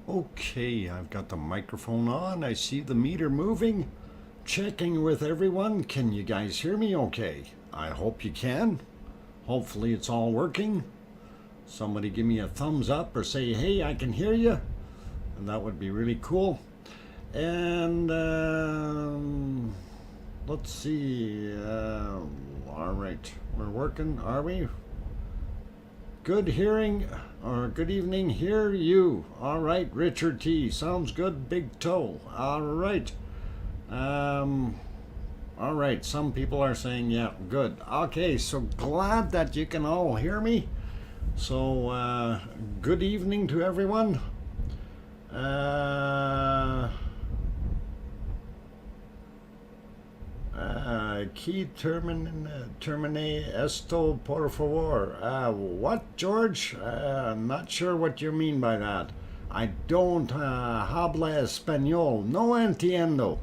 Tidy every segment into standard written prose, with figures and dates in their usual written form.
Okay, I've got the microphone on. I see the meter moving. Checking with everyone. Can you guys hear me okay? I hope you can. Hopefully it's all working. Somebody give me a thumbs up or say, hey, I can hear you. And that would be really cool. And let's see. All right, we're working, are we? Good hearing, or good evening, hear you. All right, Richard T. Sounds good, big toe. All right. All right, some people are saying, yeah, good. Okay, so glad that you can all hear me. So, good evening to everyone. Key termine esto por favor. What, George? I'm not sure what you mean by that. I don't habla español. No entiendo.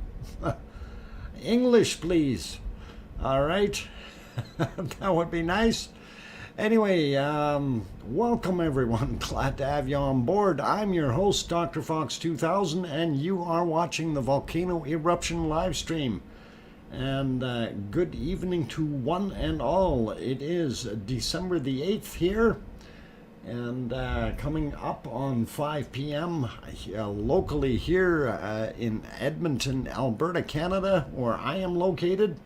English, please. All right. That would be nice. Anyway, welcome everyone. Glad to have you on board. I'm your host, DrFox2000, and you are watching the Volcano Eruption live stream. And good evening to one and all. It is December the 8th here, and coming up on 5 p.m. Locally here in Edmonton, Alberta, Canada, where I am located,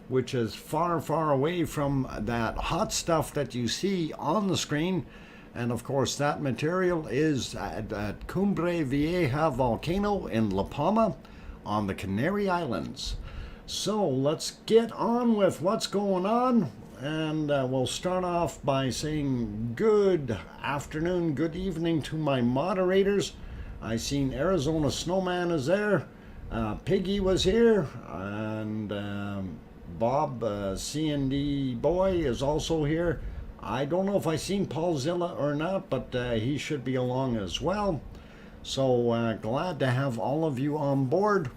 which is far, far away from that hot stuff that you see on the screen. And of course, that material is at Cumbre Vieja Volcano in La Palma on the Canary Islands. So let's get on with what's going on, and we'll start off by saying good afternoon, good evening to my moderators. I seen Arizona Snowman is there, Piggy was here, and Bob C&D Boy is also here. I don't know if I seen Paulzilla or not, but he should be along as well. So glad to have all of you on board.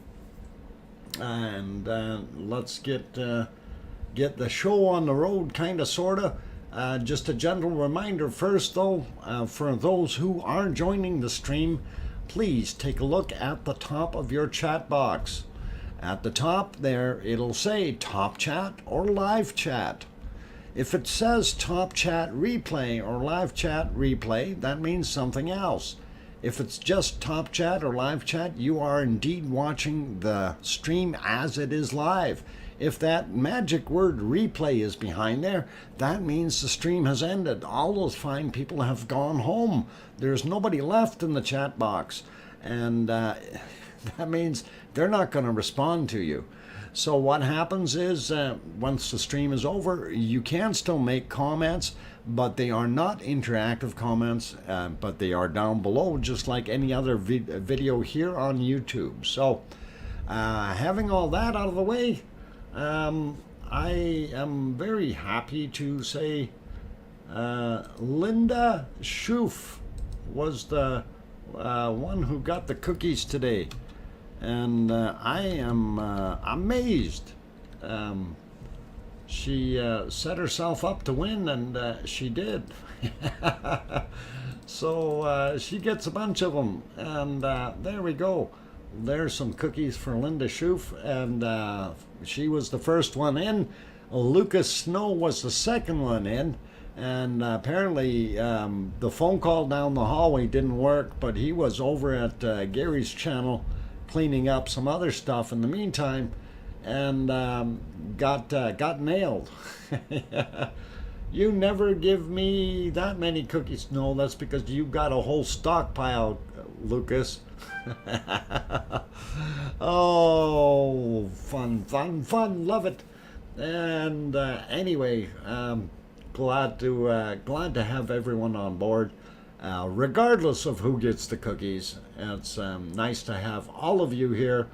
And let's get the show on the road, kind of, sort of. Just a gentle reminder first, though, for those who are joining the stream, please take a look at the top of your chat box. At the top there, it'll say Top Chat or Live Chat. If it says Top Chat Replay or Live Chat Replay, that means something else. If it's just Top Chat or Live Chat, you are indeed watching the stream as it is live. If that magic word replay is behind there, that means the stream has ended. All those fine people have gone home. There's nobody left in the chat box. And that means they're not going to respond to you. So what happens is once the stream is over, you can still make comments, but they are not interactive comments, but they are down below, just like any other video here on YouTube. So having all that out of the way, I am very happy to say Linda Schoof was the one who got the cookies today. And I am amazed. She set herself up to win, and she did. So she gets a bunch of them, and there we go. There's some cookies for Linda Schoof, and she was the first one in. Lucas Snow was the second one in, and apparently the phone call down the hallway didn't work, but he was over at Gary's channel cleaning up some other stuff in the meantime, and got nailed. You never give me that many cookies. No, that's because you got a whole stockpile, Lucas. Oh, fun, fun, fun, love it. And anyway, glad to have everyone on board. Regardless of who gets the cookies, it's nice to have all of you here,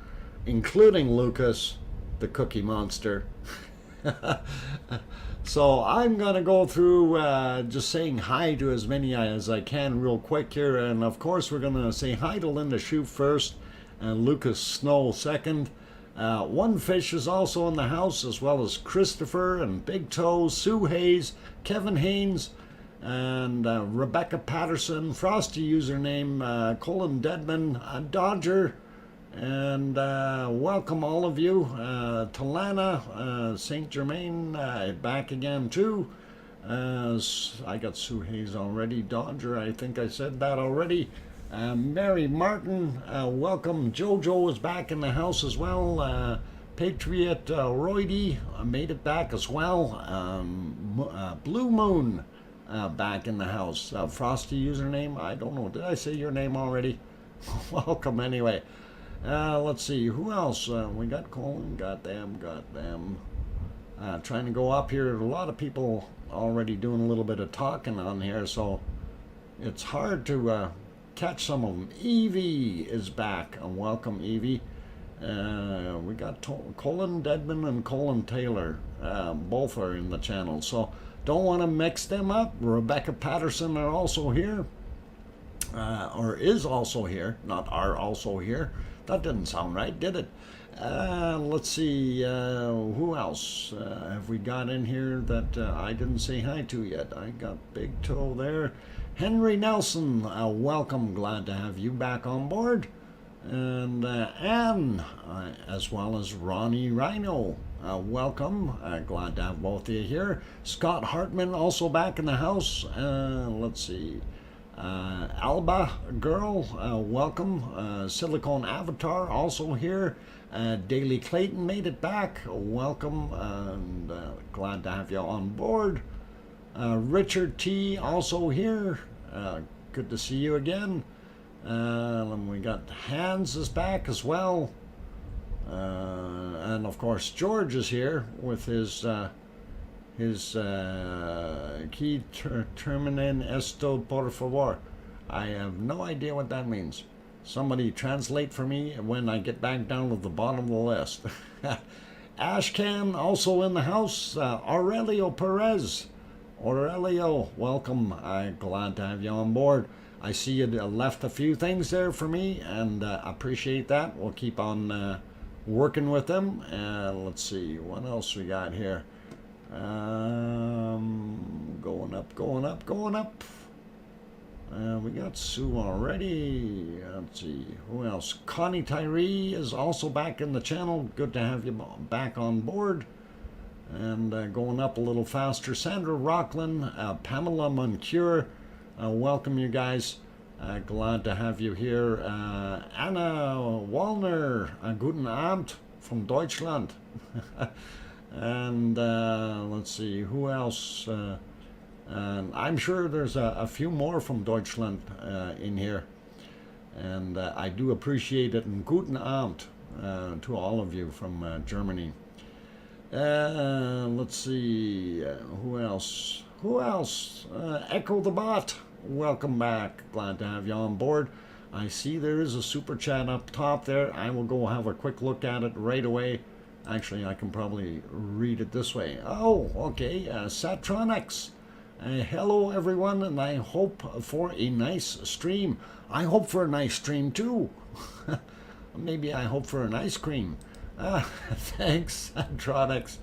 including Lucas, the cookie monster. So I'm going to go through just saying hi to as many as I can real quick here. And of course, we're going to say hi to Linda Schoof first and Lucas Snow second. One Fish is also in the house, as well as Christopher and Big Toe, Sue Hayes, Kevin Haynes, and Rebecca Patterson, Frosty username, Colin Deadman, Dodger, and welcome all of you. Talana, St. Germain, back again too. I got Sue Hayes already. Dodger, I think I said that already. Mary Martin, welcome. Jojo is back in the house as well. Patriot Roydy made it back as well. Blue Moon back in the house. Frosty username, I don't know. Did I say your name already? Welcome anyway. Let's see, who else? We got Colin, got them. Trying to go up here. A lot of people already doing a little bit of talking on here, so it's hard to catch some of them. Evie is back. Welcome, Evie. We got Colin Deadman and Colin Taylor. Both are in the channel, so don't want to mix them up. Rebecca Patterson are also here. Or is also here, not are also here. That didn't sound right, did it? Let's see, who else have we got in here that I didn't say hi to yet? I got Big Toe there. Henry Nelson, welcome, glad to have you back on board. And Anne, as well as Ronnie Rhino, welcome, glad to have both of you here. Scott Hartman also back in the house. Let's see. Alba Girl, welcome. Silicone Avatar also here. Daily Clayton made it back. Welcome, and glad to have you on board. Richard T also here. Good to see you again. We got Hans is back as well. And of course George is here with his key terminen esto por favor. I have no idea what that means. Somebody translate for me when I get back down to the bottom of the list. Ashcan also in the house. Aurelio Perez. Aurelio, welcome. I'm glad to have you on board. I see you left a few things there for me, and appreciate that. We'll keep on working with them. Let's see, what else we got here? Going up. We got Sue already. Let's see, who else? Connie Tyree is also back in the channel. Good to have you back on board. And going up a little faster, Sandra Rockland, Pamela Moncure, welcome you guys. Glad to have you here. Anna Wallner, guten Abend from Deutschland. And let's see, who else? And I'm sure there's a few more from Deutschland in here. And I do appreciate it. And guten Abend to all of you from Germany. Let's see, who else? Echo the Bot, welcome back. Glad to have you on board. I see there is a super chat up top there. I will go have a quick look at it right away. Actually, I can probably read it this way. Oh, okay. Satronics. Hello, everyone, and I hope for a nice stream. I hope for a nice stream, too. Maybe I hope for an ice cream. Thanks, Satronics,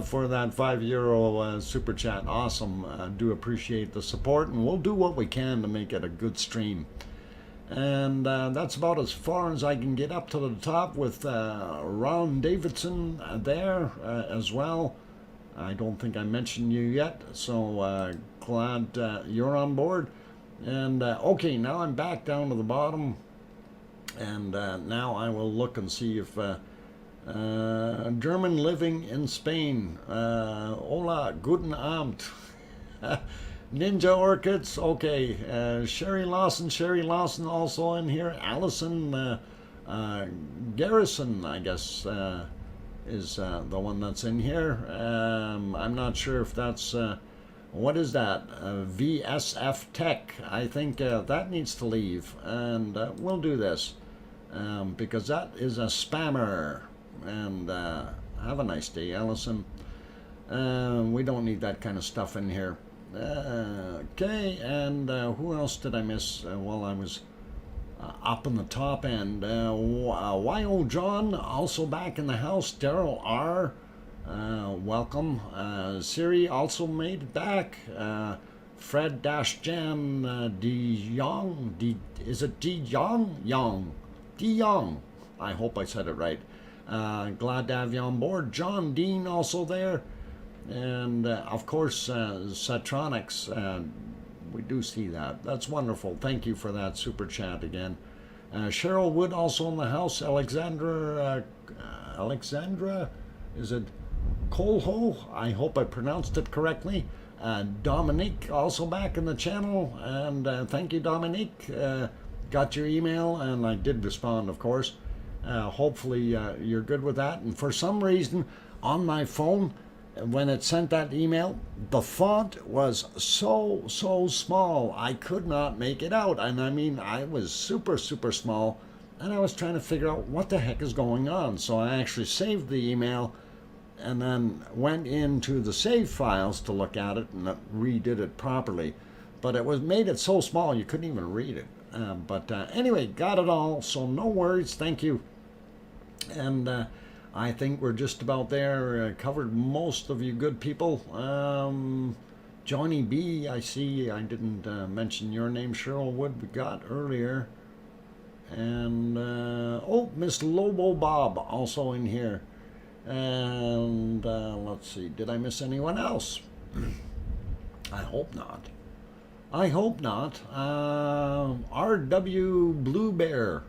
for that €5 super chat. Awesome. Do appreciate the support, and we'll do what we can to make it a good stream. And that's about as far as I can get up to the top with Ron Davidson there as well. I don't think I mentioned you yet, so glad you're on board. And okay, now I'm back down to the bottom, and now I will look and see if German living in Spain. Hola, guten Abend. Ninja Orchids, okay. Sherry Lawson also in here. Allison Garrison, I guess, is the one that's in here. I'm not sure if that's, what is that? VSF Tech. I think that needs to leave, and we'll do this because that is a spammer. And have a nice day, Allison. We don't need that kind of stuff in here. Okay, and who else did I miss while I was up in the top end? Y.O. John, also back in the house. Daryl R., welcome. Siri also made it back. Fred-Jan De Jong. Is it De Jong? De Jong. I hope I said it right. Glad to have you on board. John Dean also there. And of course, Satronics. We do see that. That's wonderful. Thank you for that super chat again. Cheryl Wood also in the house. Alexandra, is it Colho? I hope I pronounced it correctly. Dominique also back in the channel, and thank you, Dominique. Got your email, and I did respond, of course. Hopefully you're good with that. And for some reason, on my phone, when it sent that email, the font was so small, I could not make it out. And I mean, I was super small, and I was trying to figure out what the heck is going on. So I actually saved the email and then went into the save files to look at it and redid it properly. But it was made it so small you couldn't even read it. But anyway, got it all, so no worries. Thank you. And I think we're just about there. Covered most of you good people. Johnny B, I see. I didn't mention your name. Cheryl Wood we got earlier. And oh, Miss Lobo Bob also in here. And let's see, did I miss anyone else? I hope not. I hope not. R.W. Blue Bear,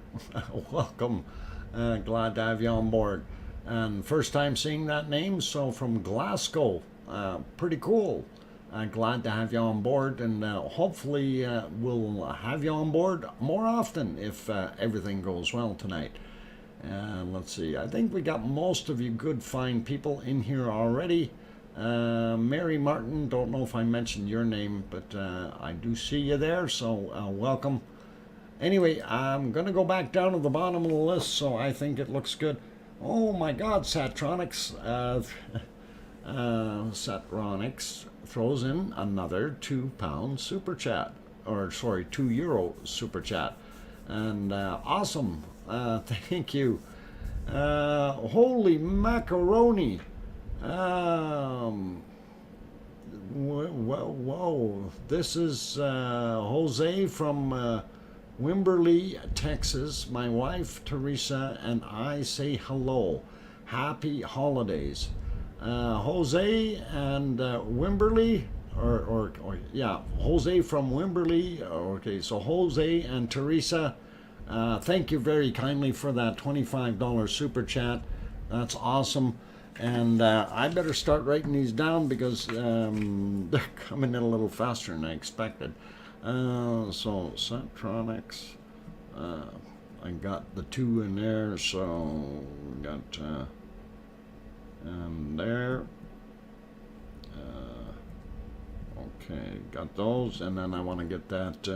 welcome. Glad to have you on board. And first time seeing that name, so from Glasgow. Pretty cool. Glad to have you on board, and hopefully we'll have you on board more often if everything goes well tonight. Let's see, I think we got most of you good, fine people in here already. Mary Martin, don't know if I mentioned your name, but I do see you there, so welcome. Anyway, I'm going to go back down to the bottom of the list, so I think it looks good. Oh my God, Satronics. Satronics throws in another £2 super chat, or sorry, €2 super chat. And awesome. Thank you. Holy macaroni. Whoa. This is Jose from Wimberley, Texas. My wife, Teresa, and I say hello. Happy holidays. Jose and Wimberley, or yeah, Jose from Wimberley. Okay, so Jose and Teresa, thank you very kindly for that $25 super chat. That's awesome. And I better start writing these down because they're coming in a little faster than I expected. So Satronics, I got the 2 in there, so got and there. Okay, got those, and then I want to get that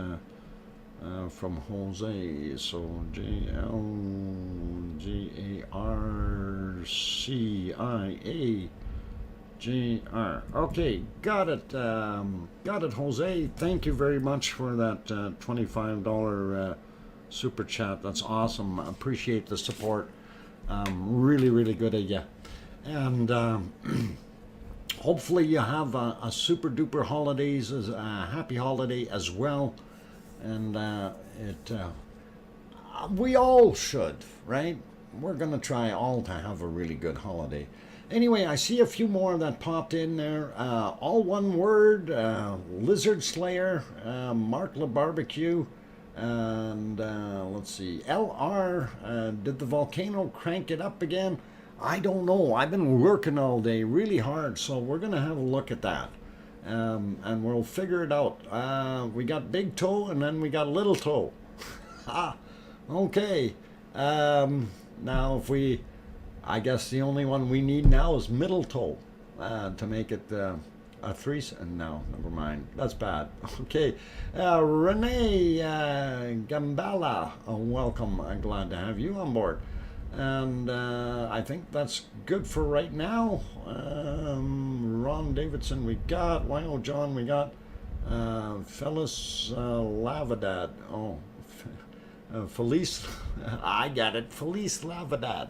from Jose. So JLGARCIAJR. Okay, got it, Jose. Thank you very much for that $25 super chat. That's awesome. I appreciate the support. Really good of you. And hopefully you have a super duper holidays, a happy holiday as well. And we all should, right? We're gonna try all to have a really good holiday. Anyway, I see a few more that popped in there. All one word, Lizard Slayer, Mark LaBarbecue, and let's see, LR, did the volcano crank it up again? I don't know. I've been working all day really hard, so we're going to have a look at that. And we'll figure it out. We got big toe and then we got little toe. Okay. Now if I guess the only one we need now is middle toe to make it a threesome. No, never mind. That's bad. Okay. Renee Gambala, welcome. I'm glad to have you on board. And I think that's good for right now. Ron Davidson we got. Wino John we got. Phyllis Lavadad. Oh, Felice. I got it. Felice Lavadad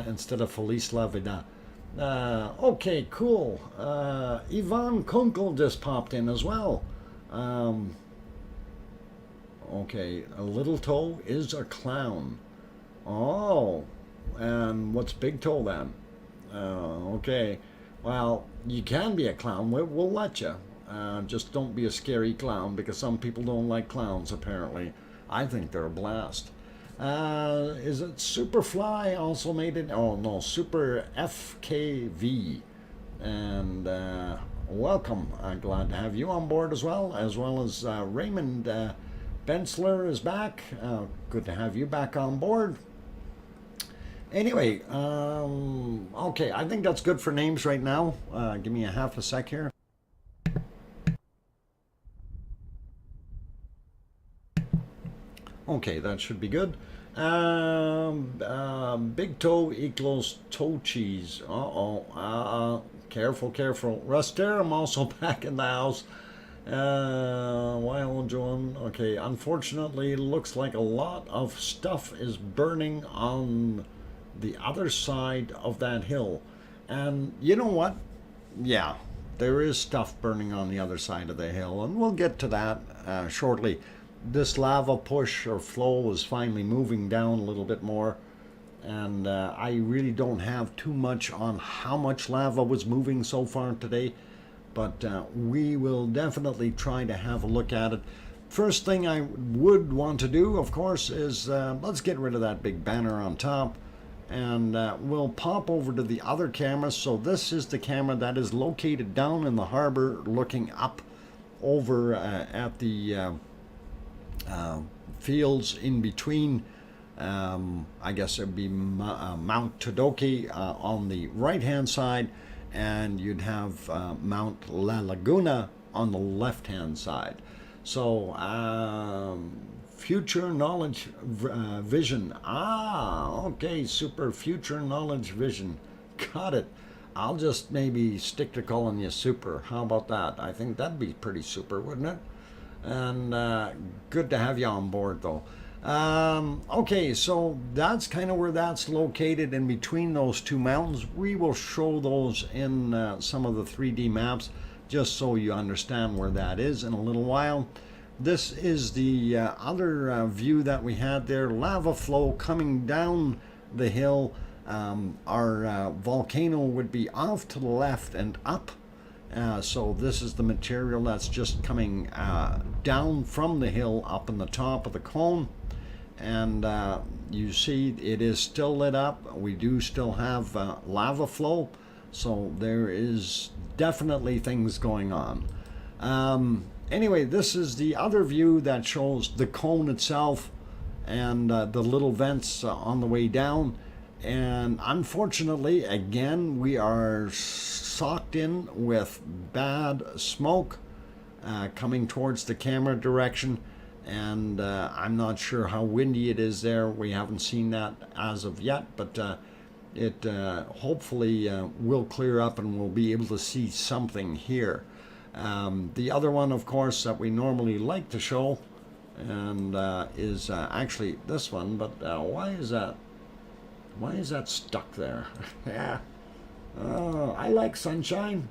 instead of Felice Lavada. Okay, cool. Yvonne Kunkel just popped in as well. Um, okay, a little toe is a clown. Oh, and what's big toe then? Okay, well, you can be a clown. We'll let you. Just don't be a scary clown because some people don't like clowns apparently. I think they're a blast. Is it Superfly also made it? Oh no, Super FKV. And welcome. I'm glad to have you on board as well as Raymond Bensler is back. Good to have you back on board. Anyway, okay, I think that's good for names right now. Give me a half a sec here. Okay, that should be good. Big toe equals toe cheese. Careful, careful. Ruster, I'm also back in the house. While John, okay, unfortunately, it looks like a lot of stuff is burning on the other side of that hill. And you know what? Yeah, there is stuff burning on the other side of the hill, and we'll get to that shortly. This lava push or flow is finally moving down a little bit more, and I really don't have too much on how much lava was moving so far today, but we will definitely try to have a look at it. First thing I would want to do, of course, is let's get rid of that big banner on top, and we'll pop over to the other camera. So this is the camera that is located down in the harbor looking up over at the fields in between. I guess it'd be Mount Todoke on the right hand side, and you'd have Mount La Laguna on the left hand side. So future knowledge vision. Okay, super future knowledge vision. Got it. I'll just maybe stick to calling you super. How about that? I think that'd be pretty super, wouldn't it? And good to have you on board though. Okay, so that's kind of where that's located in between those two mountains. We will show those in some of the 3D maps just so you understand where that is in a little while. This is the other view that we had there, lava flow coming down the hill. Our volcano would be off to the left and up. So this is the material that's just coming down from the hill up in the top of the cone, and you see it is still lit up. We do still have lava flow, so there is definitely things going on. Anyway, this is the other view that shows the cone itself and the little vents on the way down. And unfortunately, again, we are socked in with bad smoke coming towards the camera direction, and I'm not sure how windy it is there. We haven't seen that as of yet, but it hopefully will clear up and we'll be able to see something here. The other one, of course, that we normally like to show and is actually this one, but why is that? Why is that stuck there? Yeah. I like sunshine.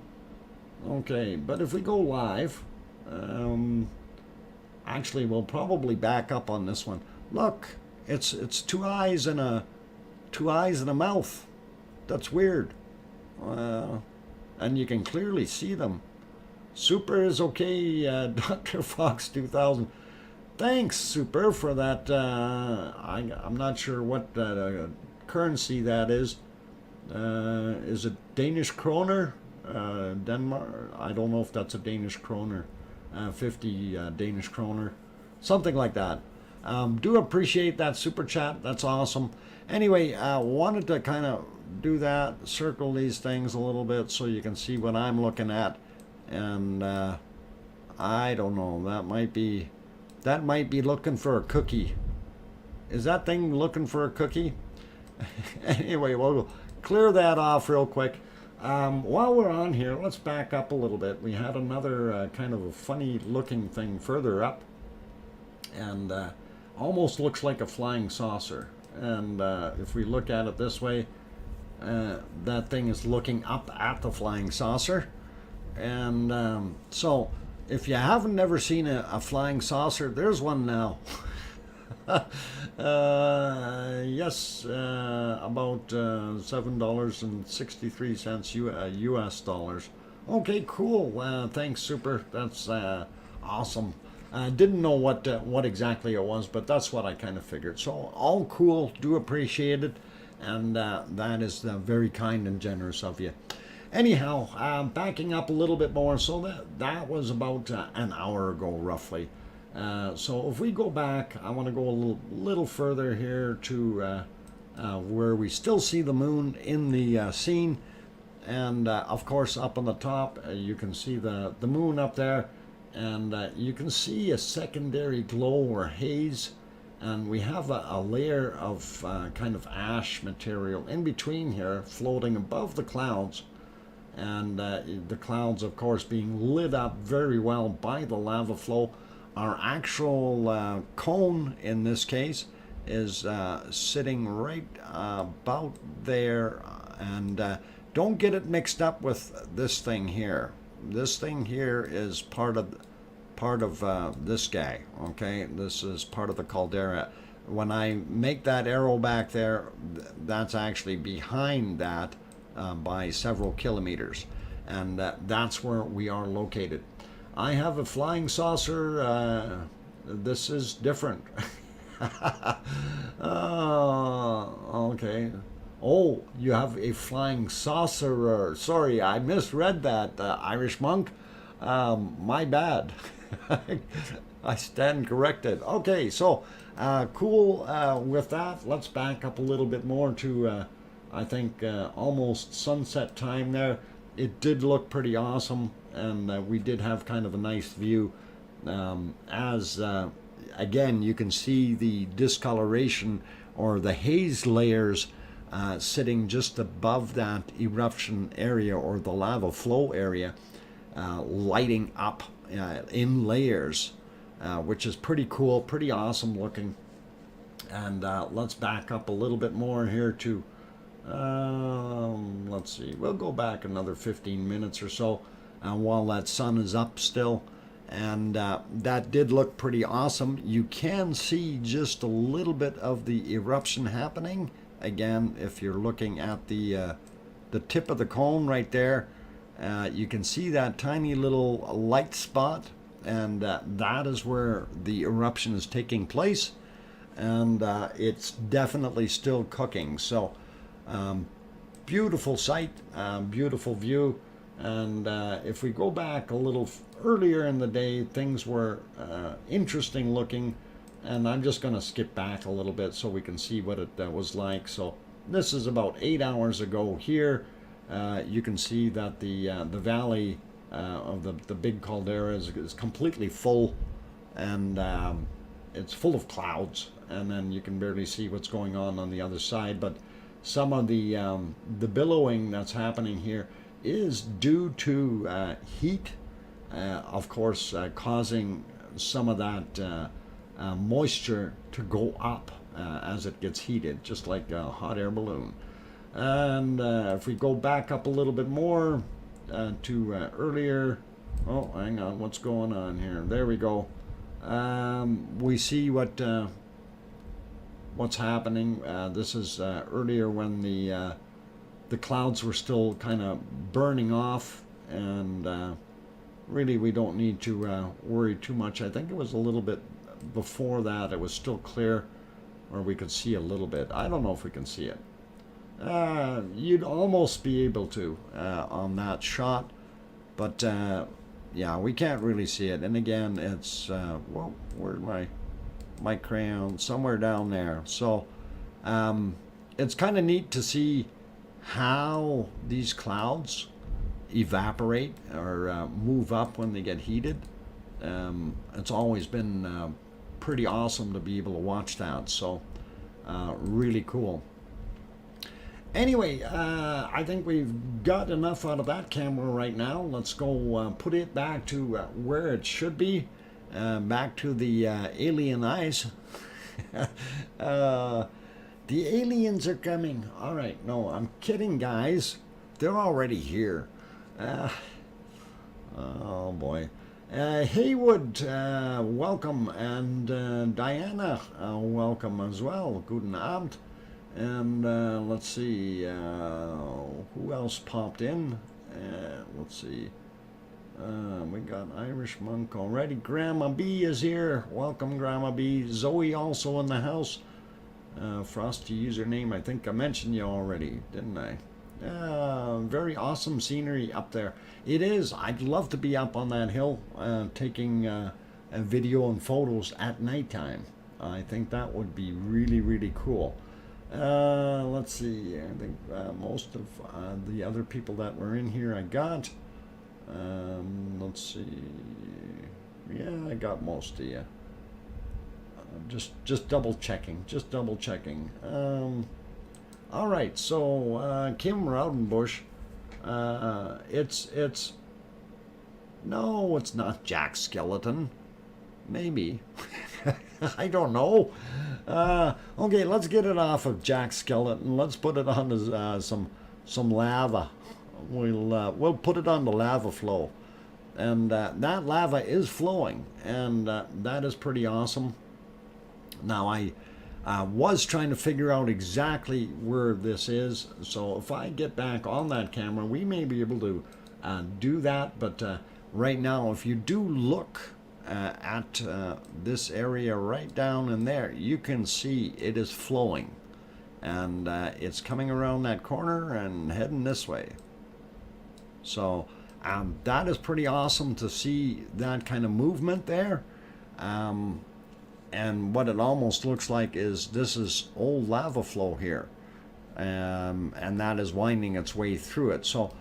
Okay, but if we go live, actually we'll probably back up on this one. Look, it's two eyes and a mouth. That's weird. And you can clearly see them. Super is okay, DrFox2000. Thanks, Super, for that. I'm not sure what currency that is. Is it Danish kroner? Denmark? I don't know if that's a Danish kroner. 50 Danish kroner. Something like that. Do appreciate that super chat. That's awesome. Anyway, wanted to kind of do that, circle these things a little bit so you can see what I'm looking at. And I don't know, that might be looking for a cookie. Is that thing looking for a cookie? Anyway, we'll clear that off real quick. While we're on here, let's back up a little bit. We had another kind of a funny looking thing further up, and almost looks like a flying saucer. And if we look at it this way, that thing is looking up at the flying saucer. And so if you haven't never seen a flying saucer, there's one now. Yes, about $7.63 US dollars. Okay, cool. Thanks, super. That's awesome. I didn't know what exactly it was, but that's what I kind of figured. So all cool. Do appreciate it, and that is very kind and generous of you. Anyhow, backing up a little bit more. So that was about an hour ago, roughly. So if we go back, I want to go a little further here to where we still see the moon in the scene. And of course, up on the top, you can see the moon up there. And you can see a secondary glow or haze. And we have a layer of kind of ash material in between here, floating above the clouds. And the clouds, of course, being lit up very well by the lava flow. Our actual cone, in this case, is sitting right about there. And don't get it mixed up with this thing here. This thing here is part of this guy. Okay, this is part of the caldera. When I make that arrow back there, that's actually behind that by several kilometers, and that's where we are located. I have a flying saucer. This is different. Okay. Oh, you have a flying saucerer. Sorry, I misread that, Irish monk. My bad. I stand corrected. Okay, so cool with that. Let's back up a little bit more to, I think, almost sunset time there. It did look pretty awesome, and we did have kind of a nice view. Again, you can see the discoloration or the haze layers sitting just above that eruption area or the lava flow area, lighting up in layers, which is pretty cool, pretty awesome looking. And let's back up a little bit more here to, let's see, we'll go back another 15 minutes or so while that sun is up still. And that did look pretty awesome. You can see just a little bit of the eruption happening. Again, if you're looking at the tip of the cone right there, you can see that tiny little light spot, and that is where the eruption is taking place, and it's definitely still cooking. So beautiful sight, beautiful view. And if we go back a little earlier in the day, things were interesting looking. And I'm just going to skip back a little bit so we can see what it was like. So this is about 8 hours ago here. You can see that the valley of the big caldera is completely full, and it's full of clouds. And then you can barely see what's going on the other side. But some of the billowing that's happening here is due to heat, of course, causing some of that moisture to go up as it gets heated, just like a hot air balloon. And if we go back up a little bit more to earlier, oh, hang on, what's going on here? There we go. We see what's happening. This is earlier when the clouds were still kind of burning off, and really we don't need to worry too much. I think it was a little bit before that it was still clear, or we could see a little bit. I don't know if we can see it. You'd almost be able to on that shot, but yeah, we can't really see it. And again, it's well, where's my crayon? Somewhere down there. So it's kind of neat to see how these clouds evaporate or move up when they get heated. It's always been pretty awesome to be able to watch that. So really cool. Anyway, I think we've got enough out of that camera right now. Let's go put it back to where it should be, back to the alien eyes. The aliens are coming. All right, no, I'm kidding, guys. They're already here. Uh, oh boy. Haywood, welcome, and Diana, welcome as well. Guten Abend. And let's see, who else popped in? Let's see. We got Irish Monk already. Grandma B is here. Welcome, Grandma B. Zoe also in the house. Frosty username. I think I mentioned you already, didn't I? Very awesome scenery up there. It is. I'd love to be up on that hill taking a video and photos at nighttime. I think that would be really, really cool. Let's see. I think most of the other people that were in here I got. Let's see. Yeah, I got most of you. Just double checking. Just double checking. All right. So Kim Raudenbush. It's no, it's not Jack Skeleton. Maybe. I don't know. Okay, let's get it off of Jack Skeleton. Let's put it on some lava. We'll put it on the lava flow, and that lava is flowing, and that is pretty awesome. Now I was trying to figure out exactly where this is, so if I get back on that camera, we may be able to do that. But right now, if you do look at this area right down in there, you can see it is flowing, and it's coming around that corner and heading this way. So that is pretty awesome to see that kind of movement there. And what it almost looks like is this is old lava flow here, and that is winding its way through it. So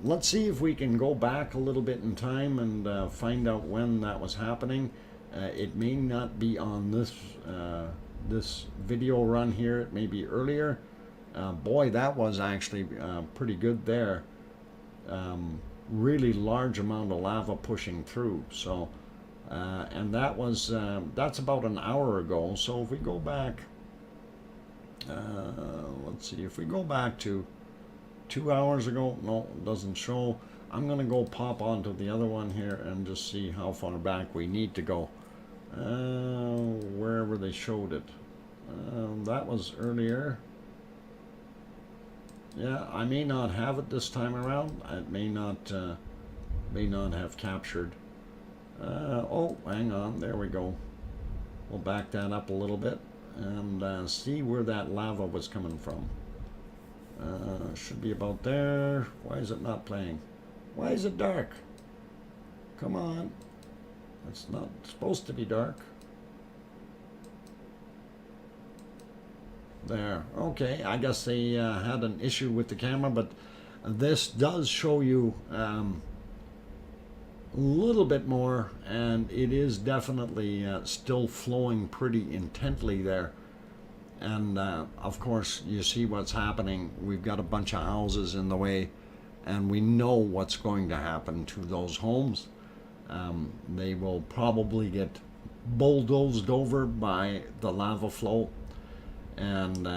let's see if we can go back a little bit in time and find out when that was happening. It may not be on this video run here. It may be earlier. Boy, that was actually pretty good there. Really large amount of lava pushing through. So and that was that's about an hour ago. So if we go back, let's see, if we go back to 2 hours ago, no, it doesn't show. I'm gonna go pop onto the other one here and just see how far back we need to go, wherever they showed it. That was earlier. Yeah, I may not have it this time around. It may not have captured. Oh, hang on, there we go. We'll back that up a little bit and see where that lava was coming from. Should be about there. Why is it not playing? Why is it dark? Come on. It's not supposed to be dark. There. Okay, I guess they had an issue with the camera, but this does show you a little bit more, and it is definitely still flowing pretty intently there. And of course, you see what's happening. We've got a bunch of houses in the way, and we know what's going to happen to those homes. They will probably get bulldozed over by the lava flow. And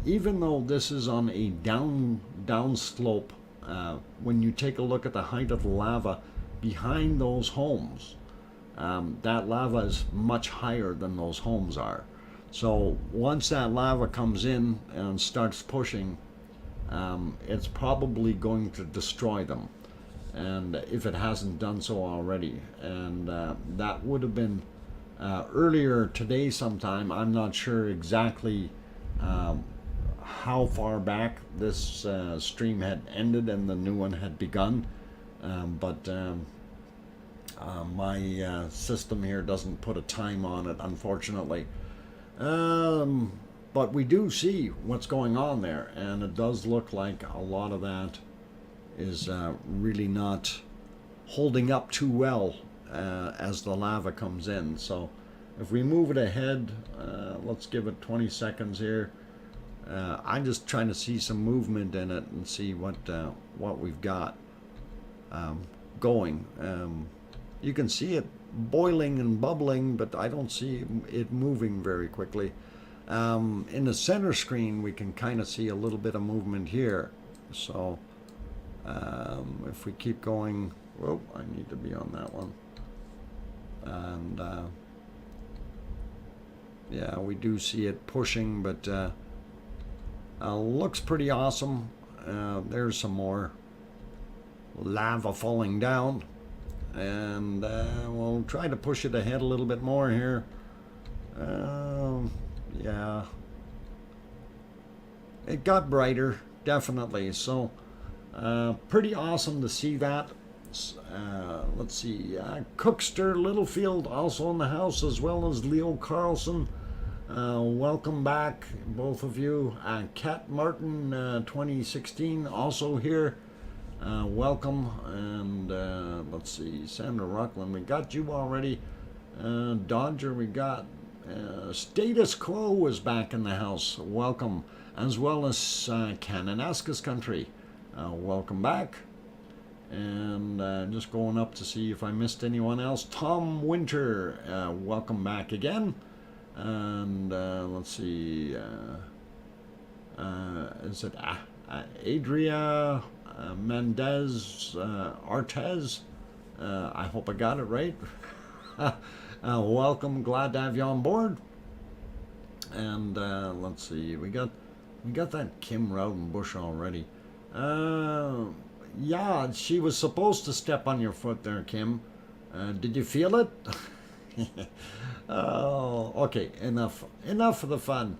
even though this is on a down slope, when you take a look at the height of the lava behind those homes, that lava is much higher than those homes are. So once that lava comes in and starts pushing, it's probably going to destroy them, and if it hasn't done so already. And that would have been earlier today sometime. I'm not sure exactly how far back this stream had ended and the new one had begun, but my system here doesn't put a time on it, unfortunately. But we do see what's going on there, and it does look like a lot of that is really not holding up too well as the lava comes in. So if we move it ahead, let's give it 20 seconds here. I'm just trying to see some movement in it and see what we've got going. You can see it boiling and bubbling, but I don't see it moving very quickly. In the center screen, we can kind of see a little bit of movement here. So if we keep going, whoa, I need to be on that one. And yeah, we do see it pushing, but looks pretty awesome. There's some more lava falling down, and we'll try to push it ahead a little bit more here. Yeah, it got brighter, definitely. So pretty awesome to see that. Let's see, Cookster Littlefield also in the house, as well as Leo Carlson. Welcome back, both of you. Kat Martin 2016 also here. Welcome. And let's see, Sandra Rockland, we got you already. Dodger, we got. Status Quo is back in the house. Welcome. As well as Kananaskis Country. Welcome back. And just going up to see if I missed anyone else. Tom Winter, welcome back again. And let's see, is it Adria Mendez Artez? I hope I got it right. Welcome, glad to have you on board. And let's see, we got that Kim Rowdenbush already. Yeah, she was supposed to step on your foot there, Kim. Did you feel it? Oh, okay, enough of the fun.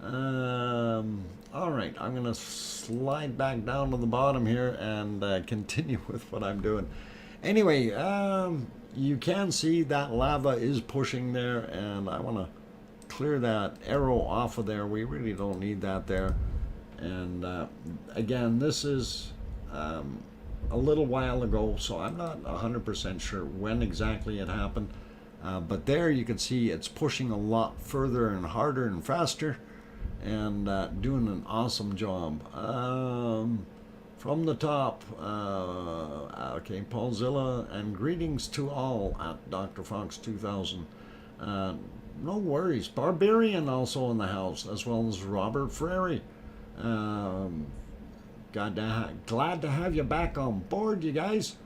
All right, I'm gonna slide back down to the bottom here and continue with what I'm doing. Anyway, you can see that lava is pushing there, and I want to clear that arrow off of there. We really don't need that there. And again, this is a little while ago, so I'm not 100% sure when exactly it happened. But there you can see it's pushing a lot further and harder and faster, and doing an awesome job. From the top, okay, Paulzilla, and greetings to all at DrFox2000. No worries. Barbarian also in the house, as well as Robert Frary. Glad to have you back on board, you guys.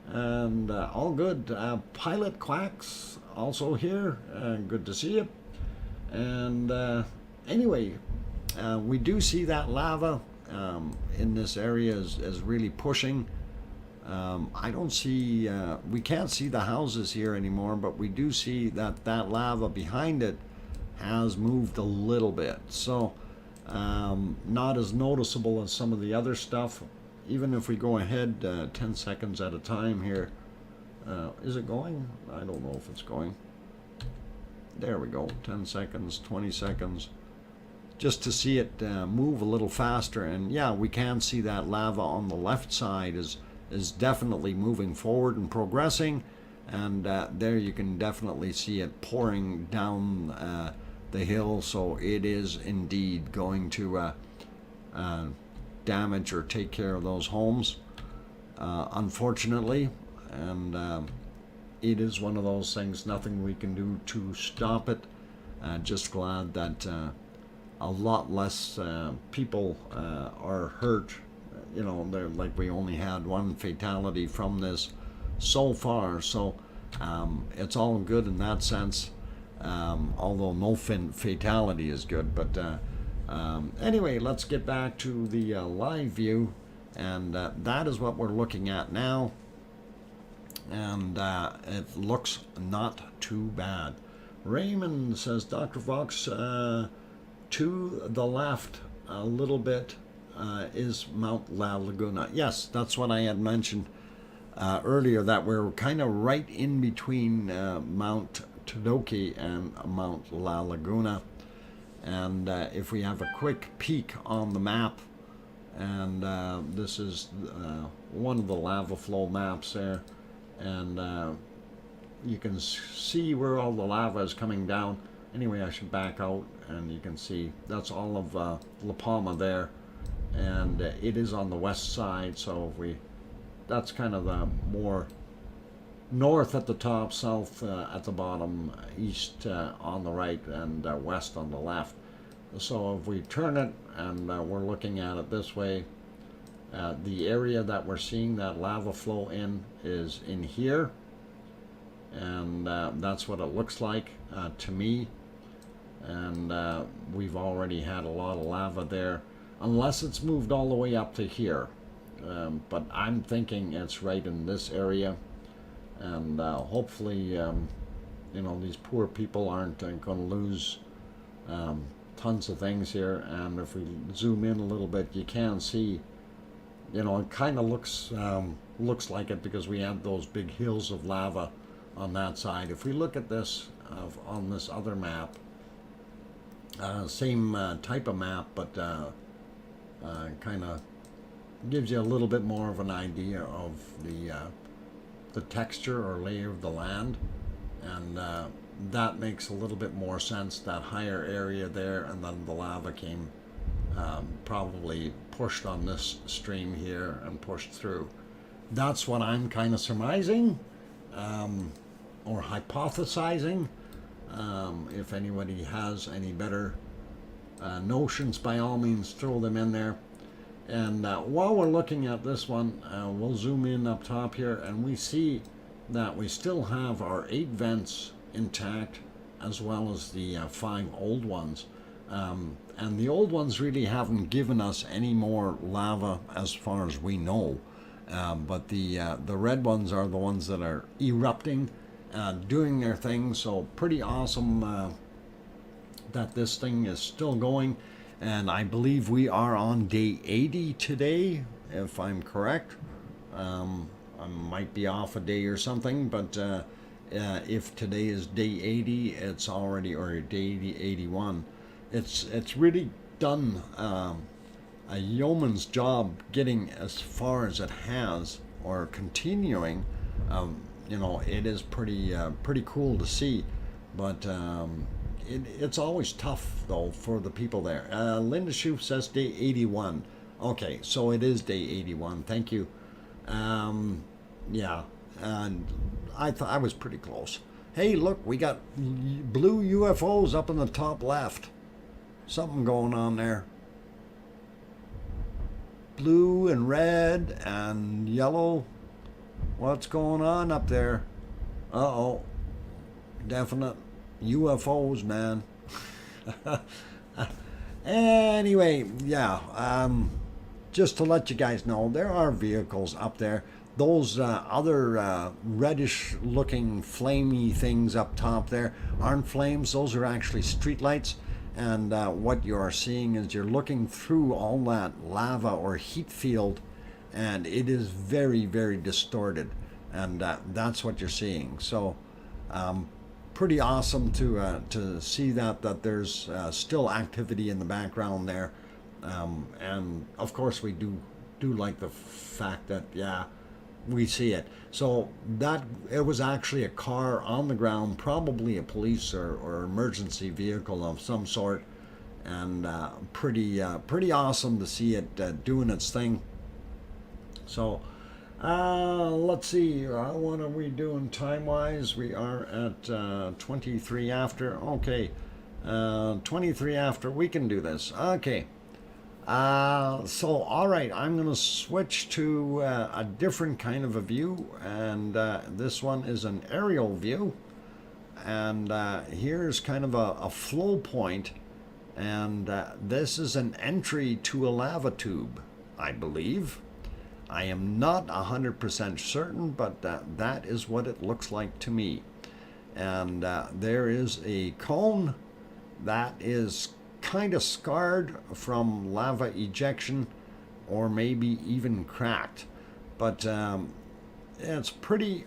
And all good. Pilot Quacks also here. Good to see you. And anyway, we do see that lava in this area is really pushing. I don't see, we can't see the houses here anymore, but we do see that lava behind it has moved a little bit. So not as noticeable as some of the other stuff. Even if we go ahead 10 seconds at a time here. Is it going? I don't know if it's going. There we go. 10 seconds, 20 seconds. Just to see it move a little faster. And yeah, we can see that lava on the left side is definitely moving forward and progressing. And there you can definitely see it pouring down the hill. So it is indeed going to damage or take care of those homes, unfortunately. And it is one of those things, nothing we can do to stop it. Just glad that a lot less people are hurt. You know, like we only had one fatality from this so far, so it's all good in that sense, although no fatality is good. But anyway, let's get back to the live view, and that is what we're looking at now. And it looks not too bad. Raymond says, Dr. Fox, to the left a little bit is Mount La Laguna. Yes, that's what I had mentioned earlier, that we're kind of right in between Mount Todoke and Mount La Laguna. And if we have a quick peek on the map, and this is one of the lava flow maps there, and you can see where all the lava is coming down. Anyway, I should back out, and you can see that's all of La Palma there, and it is on the west side. So if that's kind of the more north at the top, south at the bottom, east on the right, and west on the left. So if we turn it and we're looking at it this way, the area that we're seeing that lava flow in is in here, and that's what it looks like to me. And we've already had a lot of lava there, unless it's moved all the way up to here. But I'm thinking it's right in this area, and hopefully, you know, these poor people aren't going to lose tons of things here. And if we zoom in a little bit, you can see, you know, it kind of looks like it because we have those big hills of lava on that side. If we look at this on this other map, same type of map, but kind of gives you a little bit more of an idea of the texture or layer of the land, and that makes a little bit more sense, that higher area there, and then the lava came probably pushed on this stream here and pushed through. That's what I'm kind of surmising or hypothesizing. If anybody has any better notions, by all means throw them in there. And while we're looking at this one, we'll zoom in up top here, and we see that we still have our 8 vents intact, as well as the 5 old ones. And the old ones really haven't given us any more lava as far as we know. But the red ones are the ones that are erupting, doing their thing. So pretty awesome that this thing is still going. And I believe we are on day 80 today, if I'm correct. I might be off a day or something, but if today is day 80, it's already, or day 81. It's really done a yeoman's job getting as far as it has, or continuing. You know, it is pretty cool to see, but it's always tough though for the people there. Linda Shoof says day 81. Okay, so it is day 81. Thank you. Yeah, and I was pretty close. Hey, look, we got blue UFOs up in the top left. Something going on there. Blue and red and yellow. What's going on up there? Uh-oh. Definite UFOs, man. Anyway, yeah, just to let you guys know, there are vehicles up there. Those other reddish looking flamey things up top there aren't flames. Those are actually streetlights. And what you are seeing is you're looking through all that lava or heat field, and it is very, very distorted. And that's what you're seeing. So pretty awesome to see that there's still activity in the background there. And of course we do like the fact that, yeah, we see it. So that it was actually a car on the ground, probably a police or emergency vehicle of some sort, and pretty awesome to see it doing its thing. So let's see, what are we doing time wise? We are at 23 after. Okay, 23 after, we can do this. Okay. So, all right, I'm going to switch to a different kind of a view, and this one is an aerial view, and here's kind of a flow point, and this is an entry to a lava tube, I believe. I am not 100% certain, but that is what it looks like to me. And there is a cone that is kind of scarred from lava ejection, or maybe even cracked, but it's pretty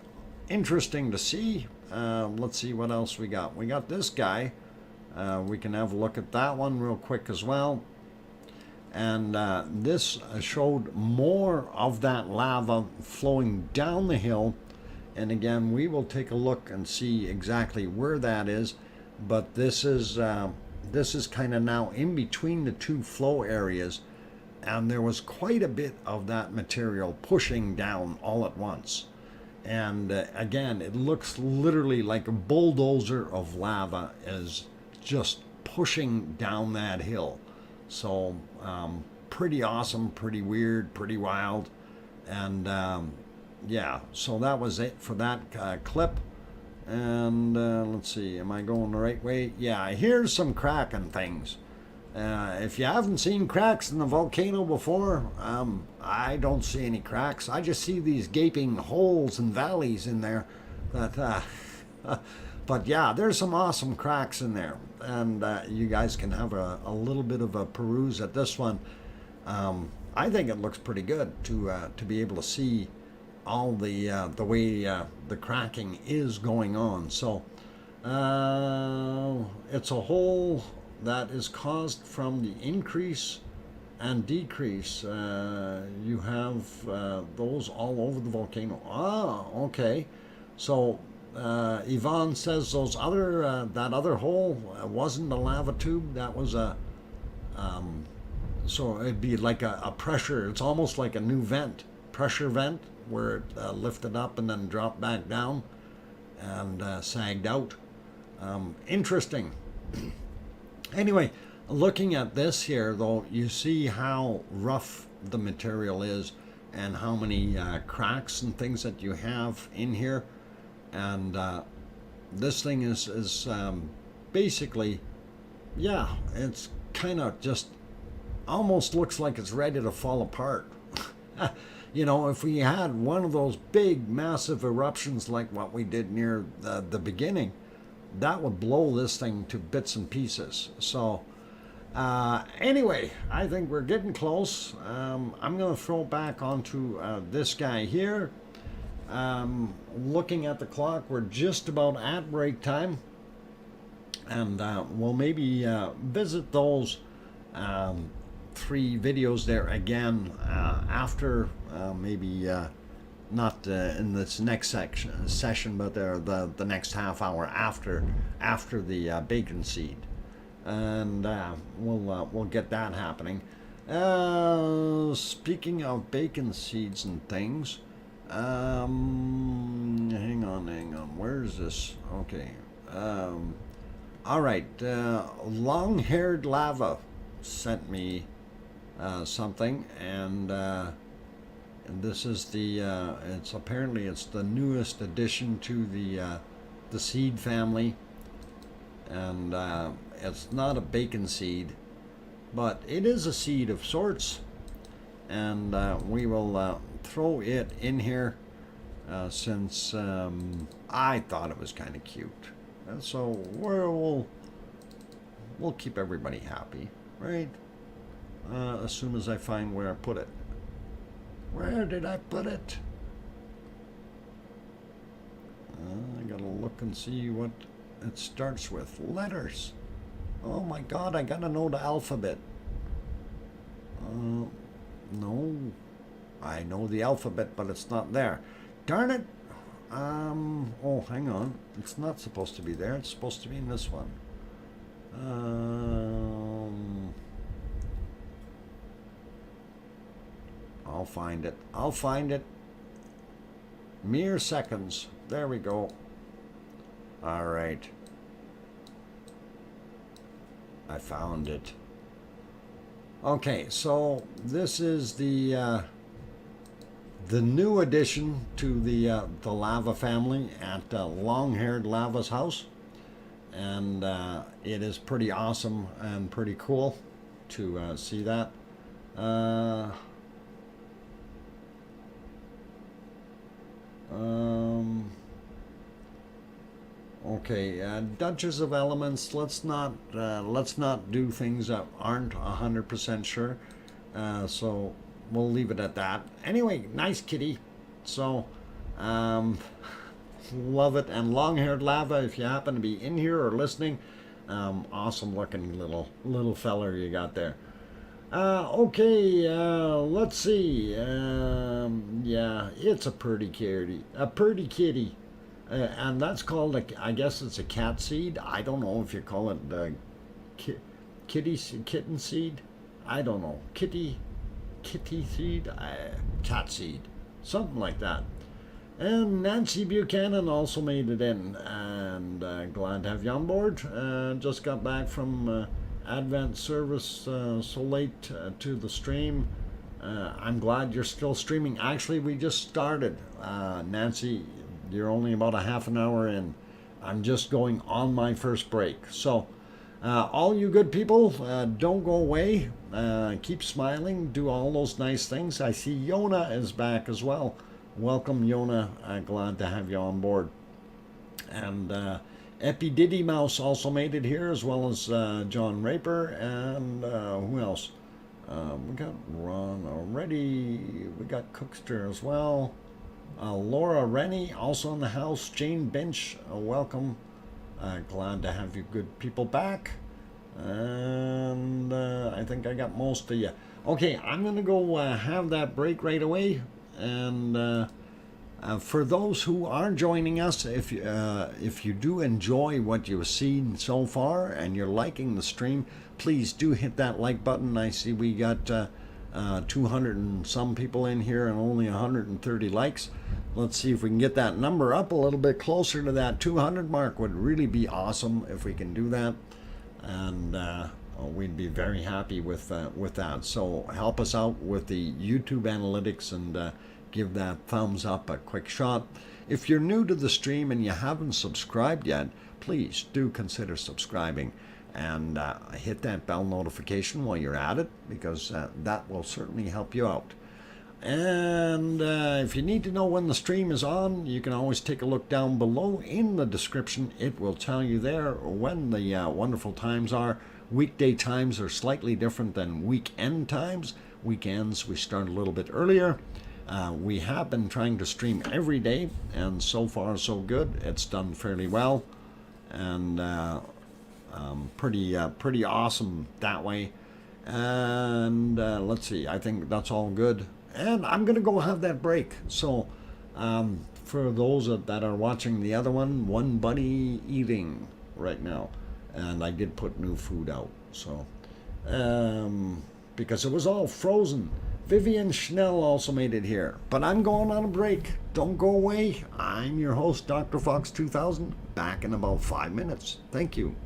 interesting to see. Let's see what else we got. We got this guy. We can have a look at that one real quick as well, and this showed more of that lava flowing down the hill, and again we will take a look and see exactly where that is. But this is kind of now in between the two flow areas, and there was quite a bit of that material pushing down all at once. And again, it looks literally like a bulldozer of lava is just pushing down that hill. So pretty awesome, pretty weird, pretty wild. And yeah, so that was it for that clip. And let's see, am I going the right way? Yeah, here's some cracking things. If you haven't seen cracks in the volcano before, I don't see any cracks. I just see these gaping holes and valleys in there. That, but yeah, there's some awesome cracks in there, and you guys can have a little bit of a peruse at this one. I think it looks pretty good to be able to see all the way the cracking is going on. So it's a hole that is caused from the increase and decrease. You have those all over the volcano. Ah, okay. So Yvonne says those other that other hole wasn't a lava tube. That was a so it'd be like a pressure. It's almost like a new vent, pressure vent, where it lifted up and then dropped back down and sagged out. Interesting. Anyway, looking at this here, though, you see how rough the material is and how many cracks and things that you have in here. And this thing is basically, yeah, it's kind of just almost looks like it's ready to fall apart. You know, if we had one of those big, massive eruptions like what we did near the beginning, that would blow this thing to bits and pieces. So anyway, I think we're getting close. I'm going to throw back onto this guy here. Looking at the clock, we're just about at break time, and we'll maybe visit those 3 videos there again after maybe not in this next session, but the next half hour after the bacon seed, and we'll get that happening. Speaking of bacon seeds and things, hang on, where's this? Okay, all right. Long-haired lava sent me something, and this is the it's apparently it's the newest addition to the seed family, and it's not a bacon seed, but it is a seed of sorts, and we will throw it in here since I thought it was kind of cute, and so we'll keep everybody happy, right? As soon as I find where I put it. Where did I put it? I gotta look and see what it starts with. Letters. Oh my God, I gotta know the alphabet. No, I know the alphabet, but it's not there. Darn it. Oh, hang on. It's not supposed to be there. It's supposed to be in this one. I'll find it. I'll find it. Mere seconds. There we go. All right. I found it. Okay, so this is the new addition to the lava family at Long-Haired Lava's house, and it is pretty awesome and pretty cool to see that. Okay, Duchess of Elements. Let's not do things that aren't 100% sure. So we'll leave it at that. Anyway, nice kitty. So love it. And Long-Haired Lava, if you happen to be in here or listening, awesome looking little feller you got there. Okay, let's see. Yeah, it's a pretty kitty. And that's called, I guess it's a cat seed. I don't know if you call it the kitten seed. I don't know. Kitty seed? Cat seed. Something like that. And Nancy Buchanan also made it in, and glad to have you on board. Just got back from Advent service so late to the stream. I'm glad you're still streaming. Actually, we just started. Nancy, you're only about a half an hour in. I'm just going on my first break. So, all you good people, don't go away. Keep smiling. Do all those nice things. I see Yona is back as well. Welcome, Yona. Glad to have you on board. And Epi Diddy Mouse also made it here, as well as John Raper. And who else? We got Ron already. We got Cookster as well. Laura Rennie also in the house. Jane Bench, welcome. Glad to have you good people back. And I think I got most of you. Okay, I'm going to go have that break right away. And for those who are joining us, if you do enjoy what you've seen so far and you're liking the stream, please do hit that like button. I see we got 200 and some people in here and only 130 likes. Let's see if we can get that number up a little bit closer to that 200 mark. Would really be awesome if we can do that, and we'd be very happy with that. So help us out with the YouTube analytics and give that thumbs up a quick shot. If you're new to the stream and you haven't subscribed yet, please do consider subscribing and hit that bell notification while you're at it, because that will certainly help you out. And if you need to know when the stream is on, you can always take a look down below in the description. It will tell you there when the wonderful times are. Weekday times are slightly different than weekend times. Weekends we start a little bit earlier. We have been trying to stream every day, and so far so good. It's done fairly well, and pretty awesome that way. And let's see, I think that's all good. And I'm going to go have that break. So for those that are watching the other one buddy eating right now. And I did put new food out. So because it was all frozen. Vivian Schnell also made it here. But I'm going on a break. Don't go away. I'm your host, DrFox2000. Back in about 5 minutes. Thank you.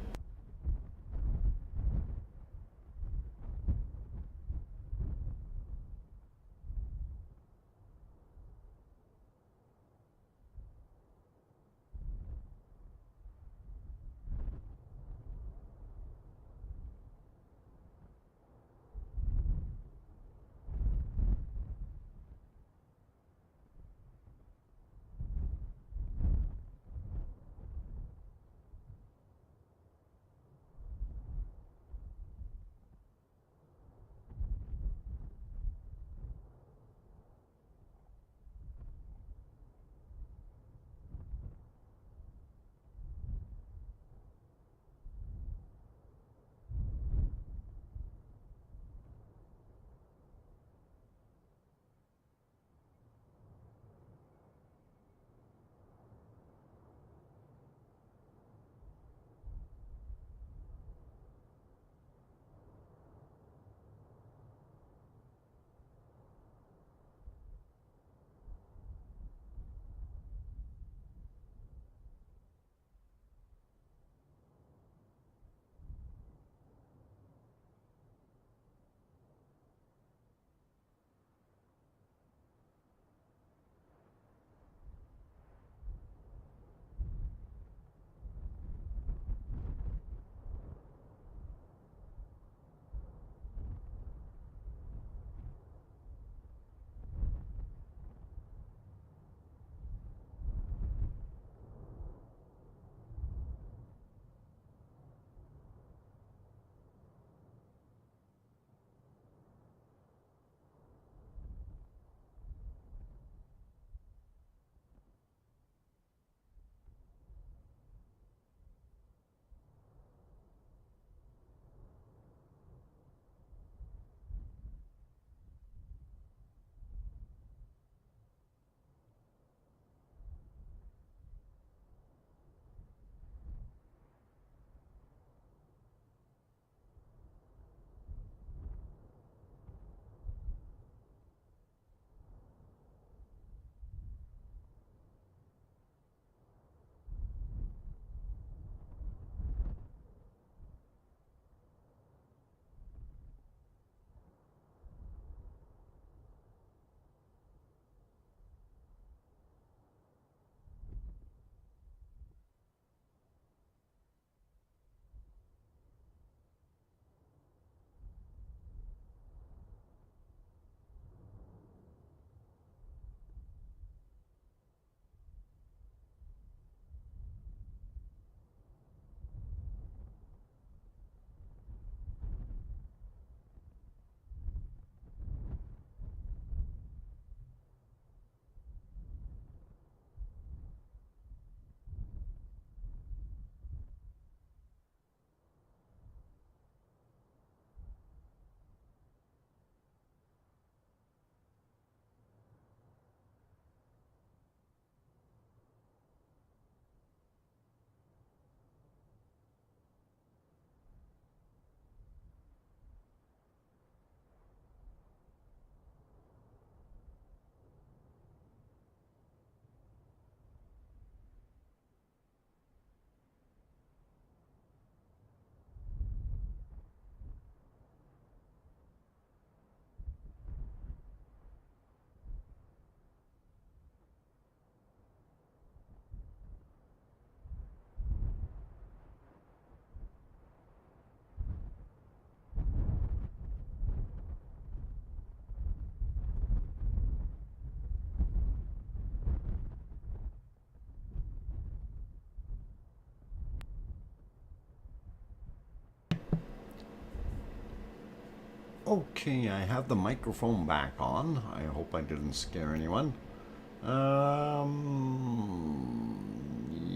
Okay, I have the microphone back on. I hope I didn't scare anyone.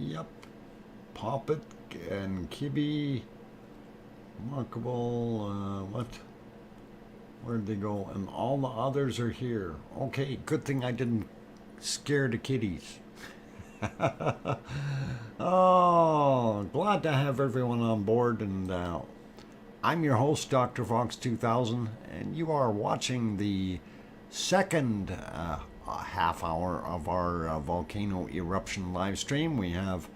Yep. Poppet and Kibby. Remarkable. What? Where'd they go? And all the others are here. Okay, good thing I didn't scare the kitties. Oh, glad to have everyone on board, and I'm your host, DrFox2000, and you are watching the second half hour of our volcano eruption live stream. We have,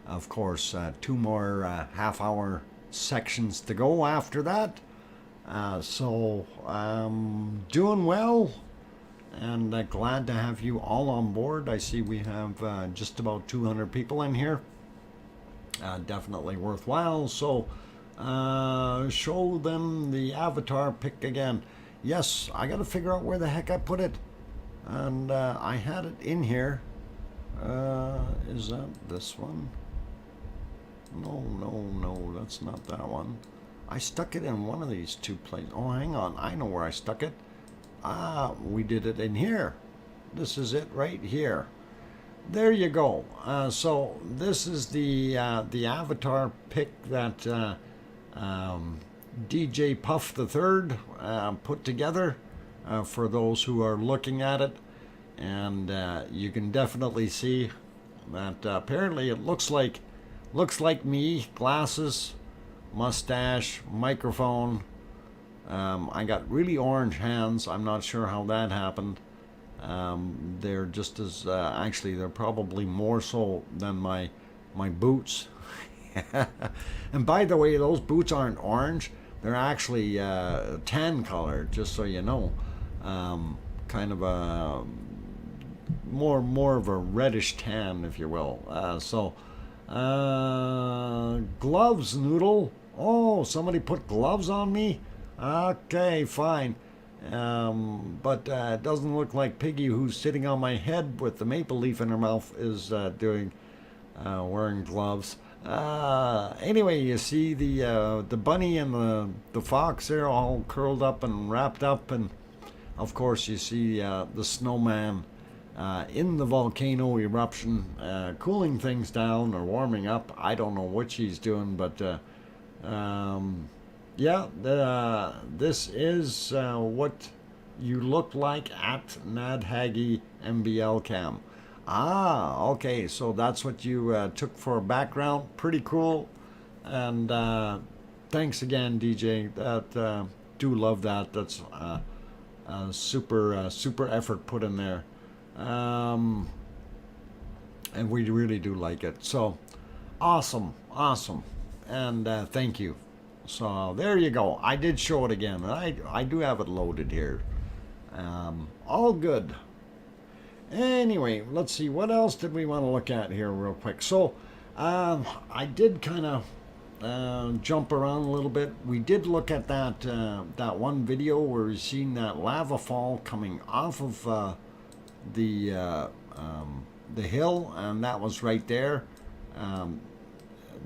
of course, 2 more half-hour sections to go after that. So doing well, and glad to have you all on board. I see we have just about 200 people in here. Definitely worthwhile. So show them the avatar pic again. Yes, I got to figure out where the heck I put it, and I had it in here. Is that this one? No, that's not that one. I stuck it in one of these 2 places. Oh, hang on. I know where I stuck it. We did it in here. This is it right here. There you go. So this is the avatar pic that DJ Puff III put together for those who are looking at it. And you can definitely see that apparently it looks like me, glasses, mustache, microphone. I got really orange hands. I'm not sure how that happened. They're just as actually they're probably more so than my boots. And by the way, those boots aren't orange. They're actually tan color, just so you know. Kind of a more of a reddish tan, if you will. Gloves, Noodle. Oh, somebody put gloves on me? Okay, fine. But it doesn't look like Piggy, who's sitting on my head with the maple leaf in her mouth, is wearing gloves. Anyway, you see the bunny and the fox there all curled up and wrapped up, and of course you see the snowman in the volcano eruption, cooling things down or warming up. I don't know what she's doing, but yeah, this is what you look like at NADHAGI MBL Cam. Ah, okay, so that's what you took for a background. Pretty cool. And thanks again, DJ. That do love that. That's super effort put in there. And we really do like it. So awesome. And thank you. So there you go. I did show it again. I do have it loaded here. All good. Anyway, let's see. What else did we want to look at here real quick? So I did kind of jump around a little bit. We did look at that one video where we've seen that lava fall coming off of the hill, and that was right there.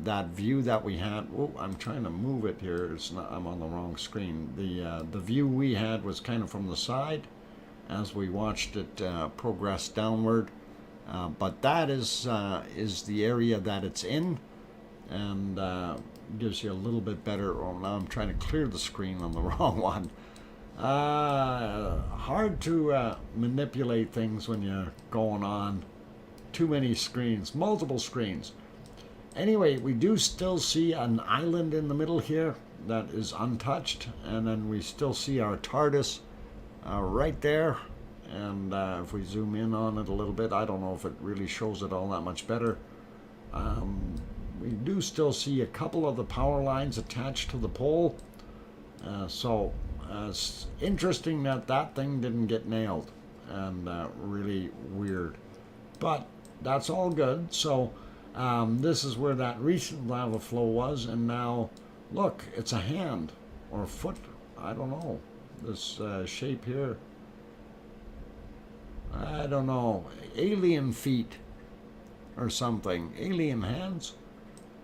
That view that we had. Oh, I'm trying to move it here. It's not. I'm on the wrong screen. The view we had was kind of from the side, as we watched it progress downward. But that is the area that it's in, and gives you a little bit better. Oh, now I'm trying to clear the screen on the wrong one. Hard to manipulate things when you're going on too many screens, multiple screens. Anyway, we do still see an island in the middle here that is untouched, and then we still see our TARDIS right there. And if we zoom in on it a little bit, I don't know if it really shows it all that much better. We do still see a couple of the power lines attached to the pole. So it's interesting that thing didn't get nailed, and really weird. But that's all good. So this is where that recent lava flow was, and now look, it's a hand or a foot. I don't know. This shape here. I don't know. Alien feet or something. Alien hands.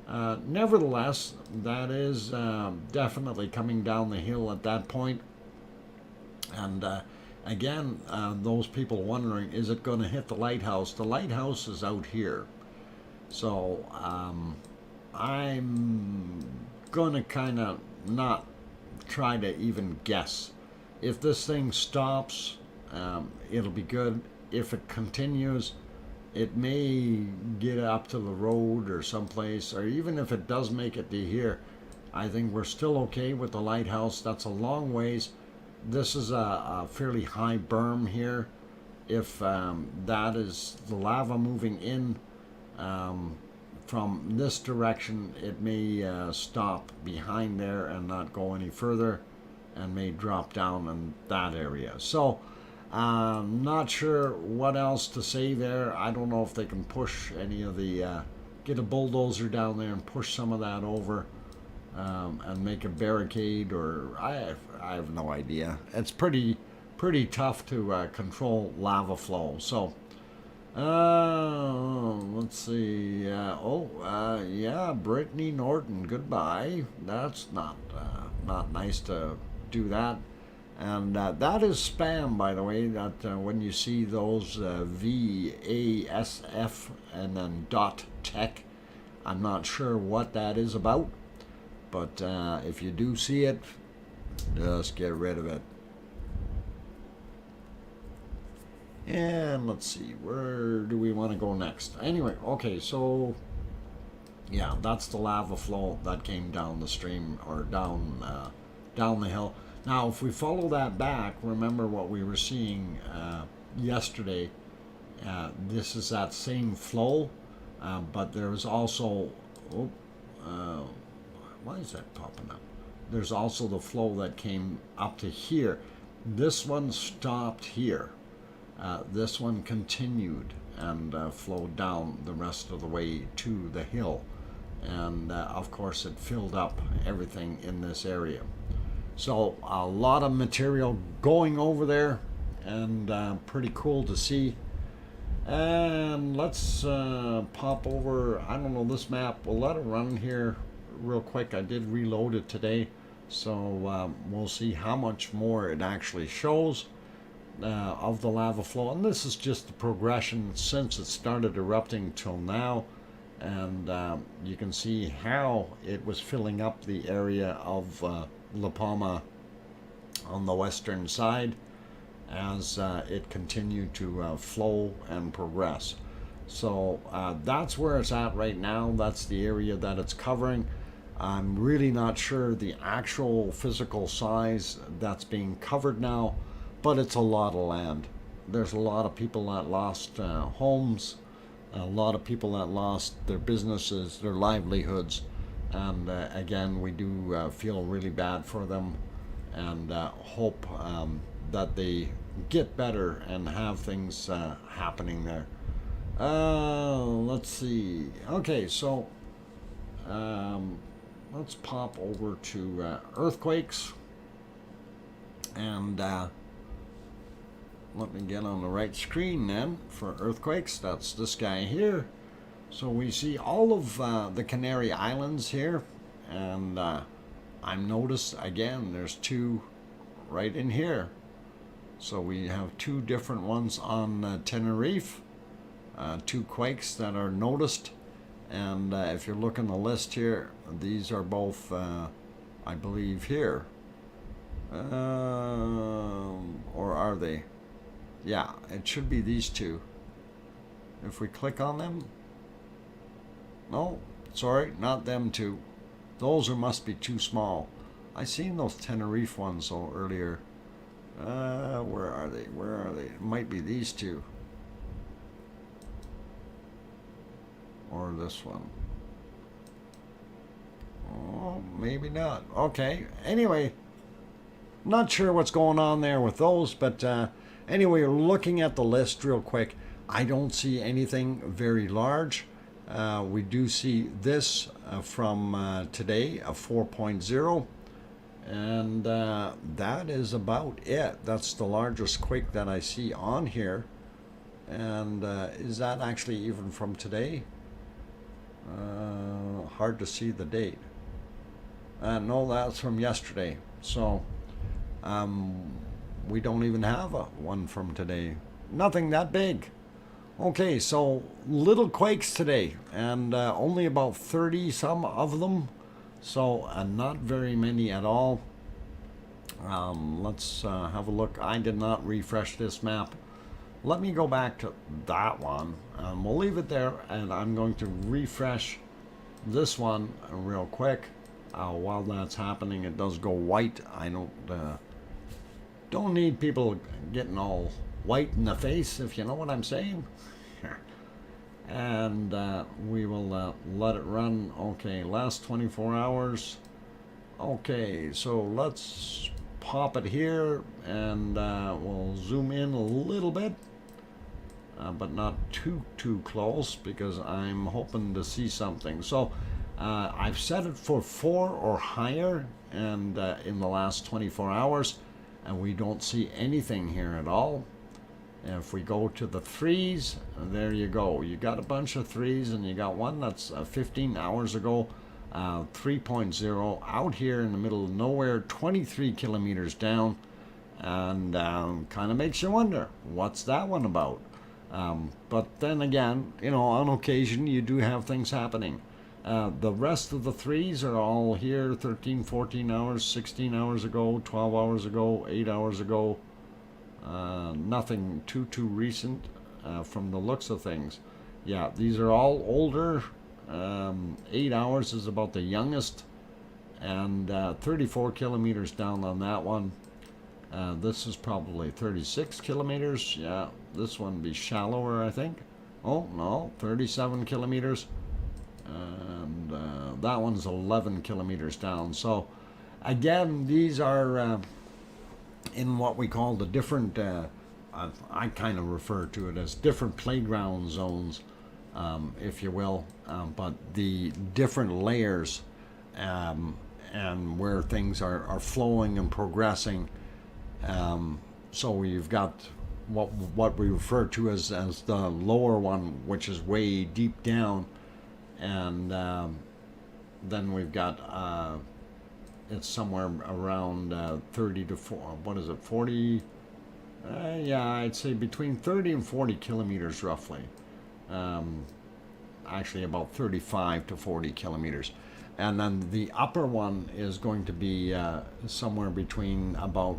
Nevertheless, that is definitely coming down the hill at that point. And again, those people wondering, is it going to hit the lighthouse? The lighthouse is out here. So I'm going to kind of not try to even guess. If this thing stops, it'll be good. If it continues, it may get up to the road or someplace, or even if it does make it to here, I think we're still okay with the lighthouse. That's a long ways. This is a fairly high berm here. If that is the lava moving in from this direction, it may stop behind there and not go any further, and may drop down in that area. So not sure what else to say there. I don't know if they can push any of the get a bulldozer down there and push some of that over and make a barricade, or I have no idea. It's pretty tough to control lava flow. So let's see. Yeah, Brittany Norton, goodbye. That's not nice to do that. And that is spam, by the way. That when you see those VASF and then .tech, I'm not sure what that is about. But if you do see it, just get rid of it. And let's see, where do we want to go next? Anyway, okay, so yeah, that's the lava flow that came down the stream, or down the hill. Now, if we follow that back, remember what we were seeing yesterday. This is that same flow, but there's also, why is that popping up? There's also the flow that came up to here. This one stopped here. This one continued and flowed down the rest of the way to the hill. And of course it filled up everything in this area. So a lot of material going over there, and pretty cool to see. And let's pop over, I don't know, this map. We'll let it run here real quick. I did reload it today, so we'll see how much more it actually shows of the lava flow. And this is just the progression since it started erupting till now. And you can see how it was filling up the area of La Palma on the western side as it continued to flow and progress. So that's where it's at right now. That's the area that it's covering. I'm really not sure the actual physical size that's being covered now, but it's a lot of land. There's a lot of people that lost homes, a lot of people that lost their businesses, their livelihoods, and again, we do feel really bad for them, and hope that they get better and have things happening there. Let's see. Okay, so let's pop over to earthquakes, and let me get on the right screen then for earthquakes. That's this guy here. So we see all of the Canary Islands here, and I'm noticed again there's two right in here. So we have two different ones on Tenerife, two quakes that are noticed. And if you look on the list here, these are both, I believe, here. Or are they? Yeah, it should be these two. If we click on them, no, sorry, not them two. Those must be too small. I seen those Tenerife ones though earlier. Where are they? Where are they? It might be these two. Or this one. Oh, maybe not. Okay. Anyway, not sure what's going on there with those, but anyway, looking at the list real quick, I don't see anything very large. We do see this from today, a 4.0, and that is about it. That's the largest quake that I see on here. And is that actually even from today? Hard to see the date. No, that's from yesterday. So we don't even have one from today. Nothing that big. Okay, so little quakes today, and only about 30 some of them, so not very many at all. Let's have a look. I did not refresh this map. Let me go back to that one. We'll leave it there, and I'm going to refresh this one real quick. While that's happening, it does go white. I don't need people getting all white in the face, if you know what I'm saying. And we will let it run. Okay, last 24 hours. Okay, so let's pop it here, and we'll zoom in a little bit, but not too close, because I'm hoping to see something. So I've set it for 4 or higher, and in the last 24 hours, and we don't see anything here at all. If we go to the 3s, there you go. You got a bunch of 3s, and you got one that's 15 hours ago, 3.0 out here in the middle of nowhere, 23 kilometers down, and kind of makes you wonder, what's that one about? But then again, you know, on occasion you do have things happening. The rest of the 3s are all here 13, 14 hours, 16 hours ago, 12 hours ago, 8 hours ago. Nothing too recent from the looks of things. Yeah, these are all older. 8 hours is about the youngest, and 34 kilometers down on that one. This is probably 36 kilometers. Yeah, this one be shallower, I think. Oh no, 37 kilometers, and that one's 11 kilometers down. So again, these are in what we call the different, I kind of refer to it as different playground zones, if you will, but the different layers, and where things are flowing and progressing. So we've got what we refer to as the lower one, which is way deep down, and then we've got it's somewhere around 30 to 40, yeah, I'd say between 30 and 40 kilometers roughly. Actually about 35 to 40 kilometers. And then the upper one is going to be somewhere between about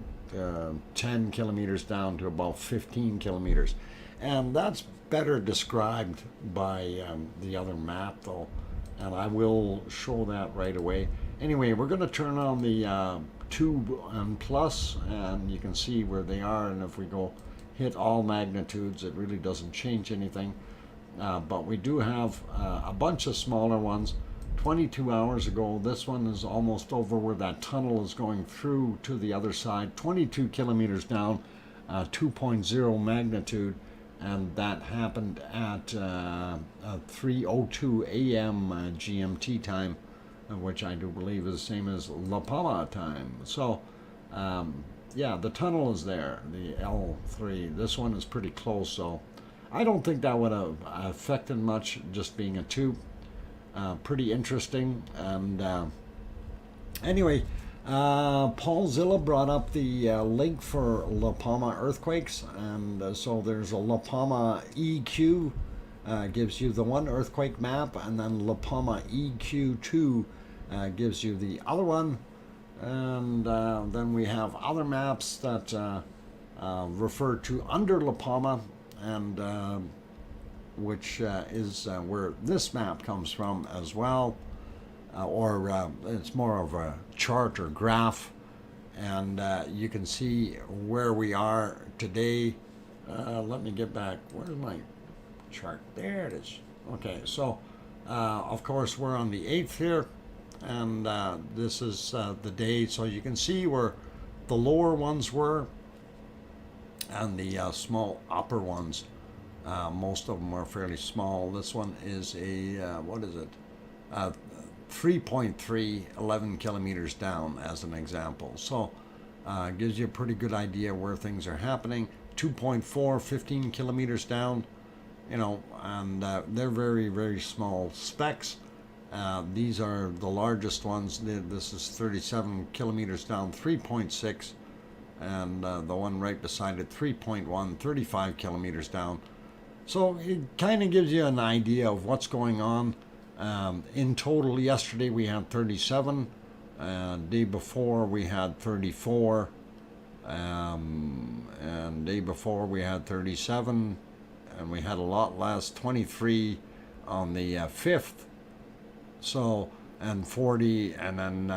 10 kilometers down to about 15 kilometers. And that's better described by the other map though, and I will show that right away. Anyway, we're going to turn on the tube and plus, and you can see where they are, and if we go hit all magnitudes, it really doesn't change anything. But we do have a bunch of smaller ones. 22 hours ago, this one is almost over where that tunnel is going through to the other side. 22 kilometers down, 2.0 magnitude, and that happened at 3:02 a.m. GMT time, which I do believe is the same as La Palma time. So, yeah, the tunnel is there, the L3. This one is pretty close, so I don't think that would have affected much, just being a tube. Pretty interesting. And anyway, Paul Zilla brought up the link for La Palma earthquakes, and so there's a La Palma EQ, gives you the one earthquake map, and then La Palma EQ2 gives you the other one, and then we have other maps that refer to under La Palma, and which is where this map comes from as well, or it's more of a chart or graph, and you can see where we are today. Let me get back. Where's my chart? There it is. Okay, so of course we're on the 8th here, and this is the day, so you can see where the lower ones were and the small upper ones. Most of them are fairly small. This one is a, what is it? 3.3, 11 kilometers down as an example. So gives you a pretty good idea where things are happening. 2.4, 15 kilometers down, you know, and they're very, very small specks. These are the largest ones. This is 37 kilometers down, 3.6. and the one right beside it 3.1, 35 kilometers down. So it kind of gives you an idea of what's going on. In total, yesterday we had 37. Day before we had 34. And day before we had 37. And we had a lot less, 23 on the 5th. So, and 40, and then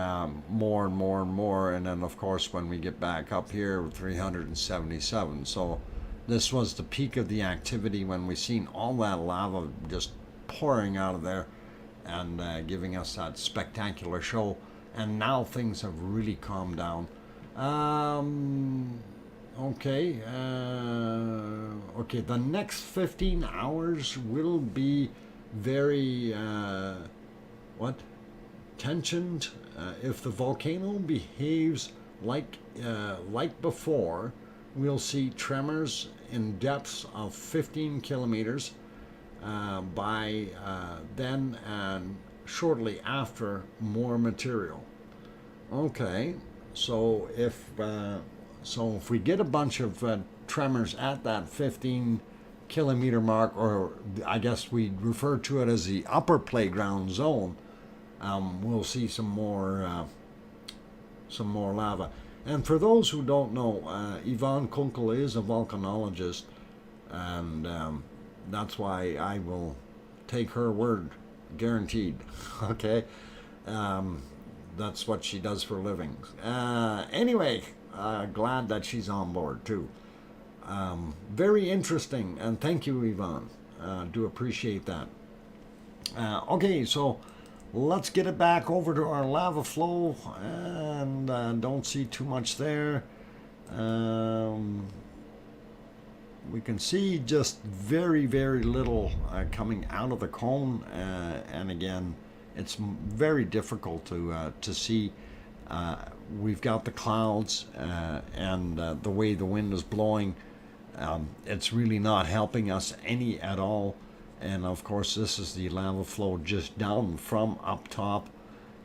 more and more and more. And then, of course, when we get back up here, 377. So this was the peak of the activity when we seen all that lava just pouring out of there and giving us that spectacular show. And now things have really calmed down. Okay, the next 15 hours will be very, tensioned. If the volcano behaves like before, we'll see tremors in depths of 15 kilometers by then, and shortly after, more material. Okay, so if we get a bunch of tremors at that 15 kilometer mark, or I guess we refer to it as the upper playground zone, we'll see some more lava. And for those who don't know, Yvonne Kunkel is a volcanologist, and that's why I will take her word, guaranteed. Okay, that's what she does for a living. Anyway, glad that she's on board too. Very interesting, and thank you, Yvonne. Do appreciate that. Okay, so let's get it back over to our lava flow, and don't see too much there. We can see just very, very little coming out of the cone, and again, it's very difficult to see. We've got the clouds and the way the wind is blowing. It's really not helping us any at all. And of course, this is the lava flow just down from up top.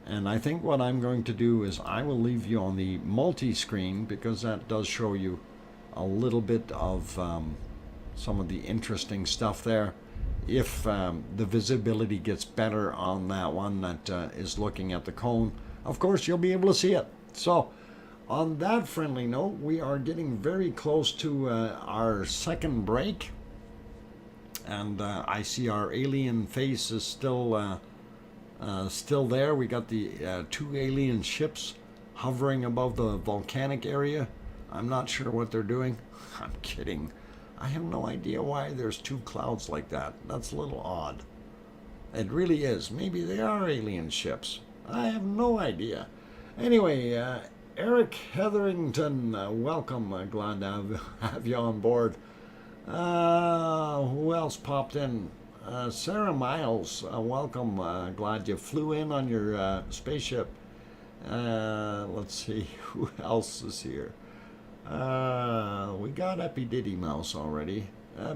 And I think what I'm going to do is I will leave you on the multi-screen, because that does show you a little bit of some of the interesting stuff there. If the visibility gets better on that one that is looking at the cone, of course you'll be able to see it. So on that friendly note, we are getting very close to our second break, and I see our alien face is still there. We got the two alien ships hovering above the volcanic area. I'm not sure what they're doing. I'm kidding. I have no idea why there's two clouds like that. That's a little odd. It really is. Maybe they are alien ships. I have no idea. Anyway, Eric Hetherington, welcome. Glad to have you on board. Who else popped in? Sarah Miles, welcome. Glad you flew in on your spaceship. Let's see, who else is here? We got Epi Diddy Mouse already.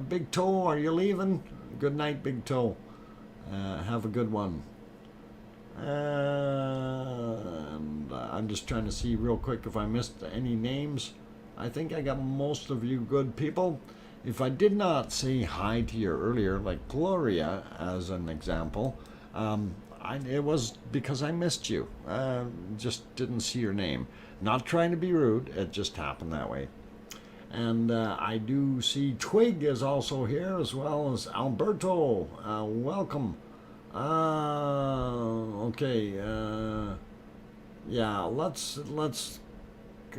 Big Toe, are you leaving? Good night, Big Toe. Have a good one. And I'm just trying to see real quick if I missed any names. I think I got most of you good people. If I did not say hi to you earlier, like Gloria as an example, it was because I missed you. Just didn't see your name. Not trying to be rude, it just happened that way. And I do see Twig is also here, as well as Alberto. Welcome. Okay. Yeah, let's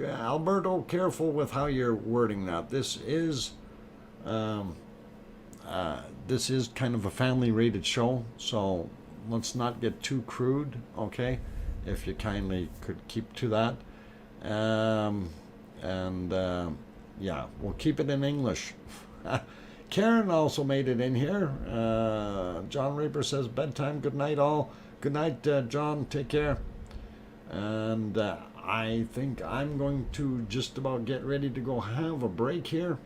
Alberto, careful with how you're wording that. This is kind of a family rated show, so let's not get too crude, okay? If you kindly could keep to that. Yeah, we'll keep it in English. Karen also made it in here. John Raper says bedtime. Good night, all. Good night, John. Take care. And I think I'm going to just about get ready to go have a break here.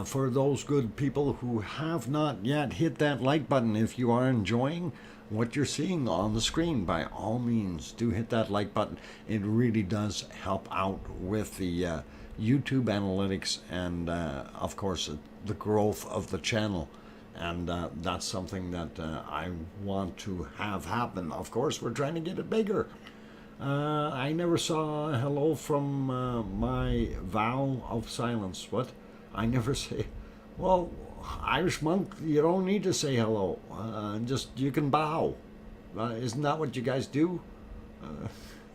For those good people who have not yet hit that like button, if you are enjoying what you're seeing on the screen, by all means do hit that like button. It really does help out with the YouTube analytics and of course the growth of the channel, and that's something that I want to have happen. Of course, we're trying to get it bigger. I never saw a hello from my vow of silence. What? I never say. Well, Irish monk, you don't need to say hello. Just you can bow. Isn't that what you guys do?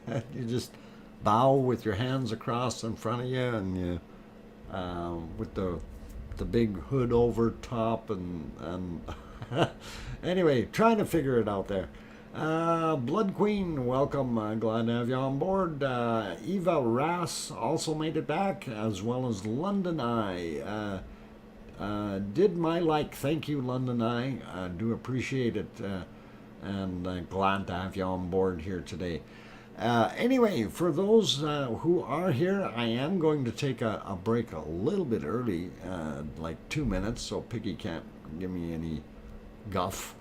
You just bow with your hands across in front of you, and you with the big hood over top, and anyway, trying to figure it out there. Blood Queen, welcome. Glad to have you on board. Eva Rass also made it back, as well as London Eye. Did my like. Thank you, London Eye. I do appreciate it, and glad to have you on board here today. Anyway, for those who are here, I am going to take a break a little bit early, like 2 minutes, so Piggy can't give me any guff.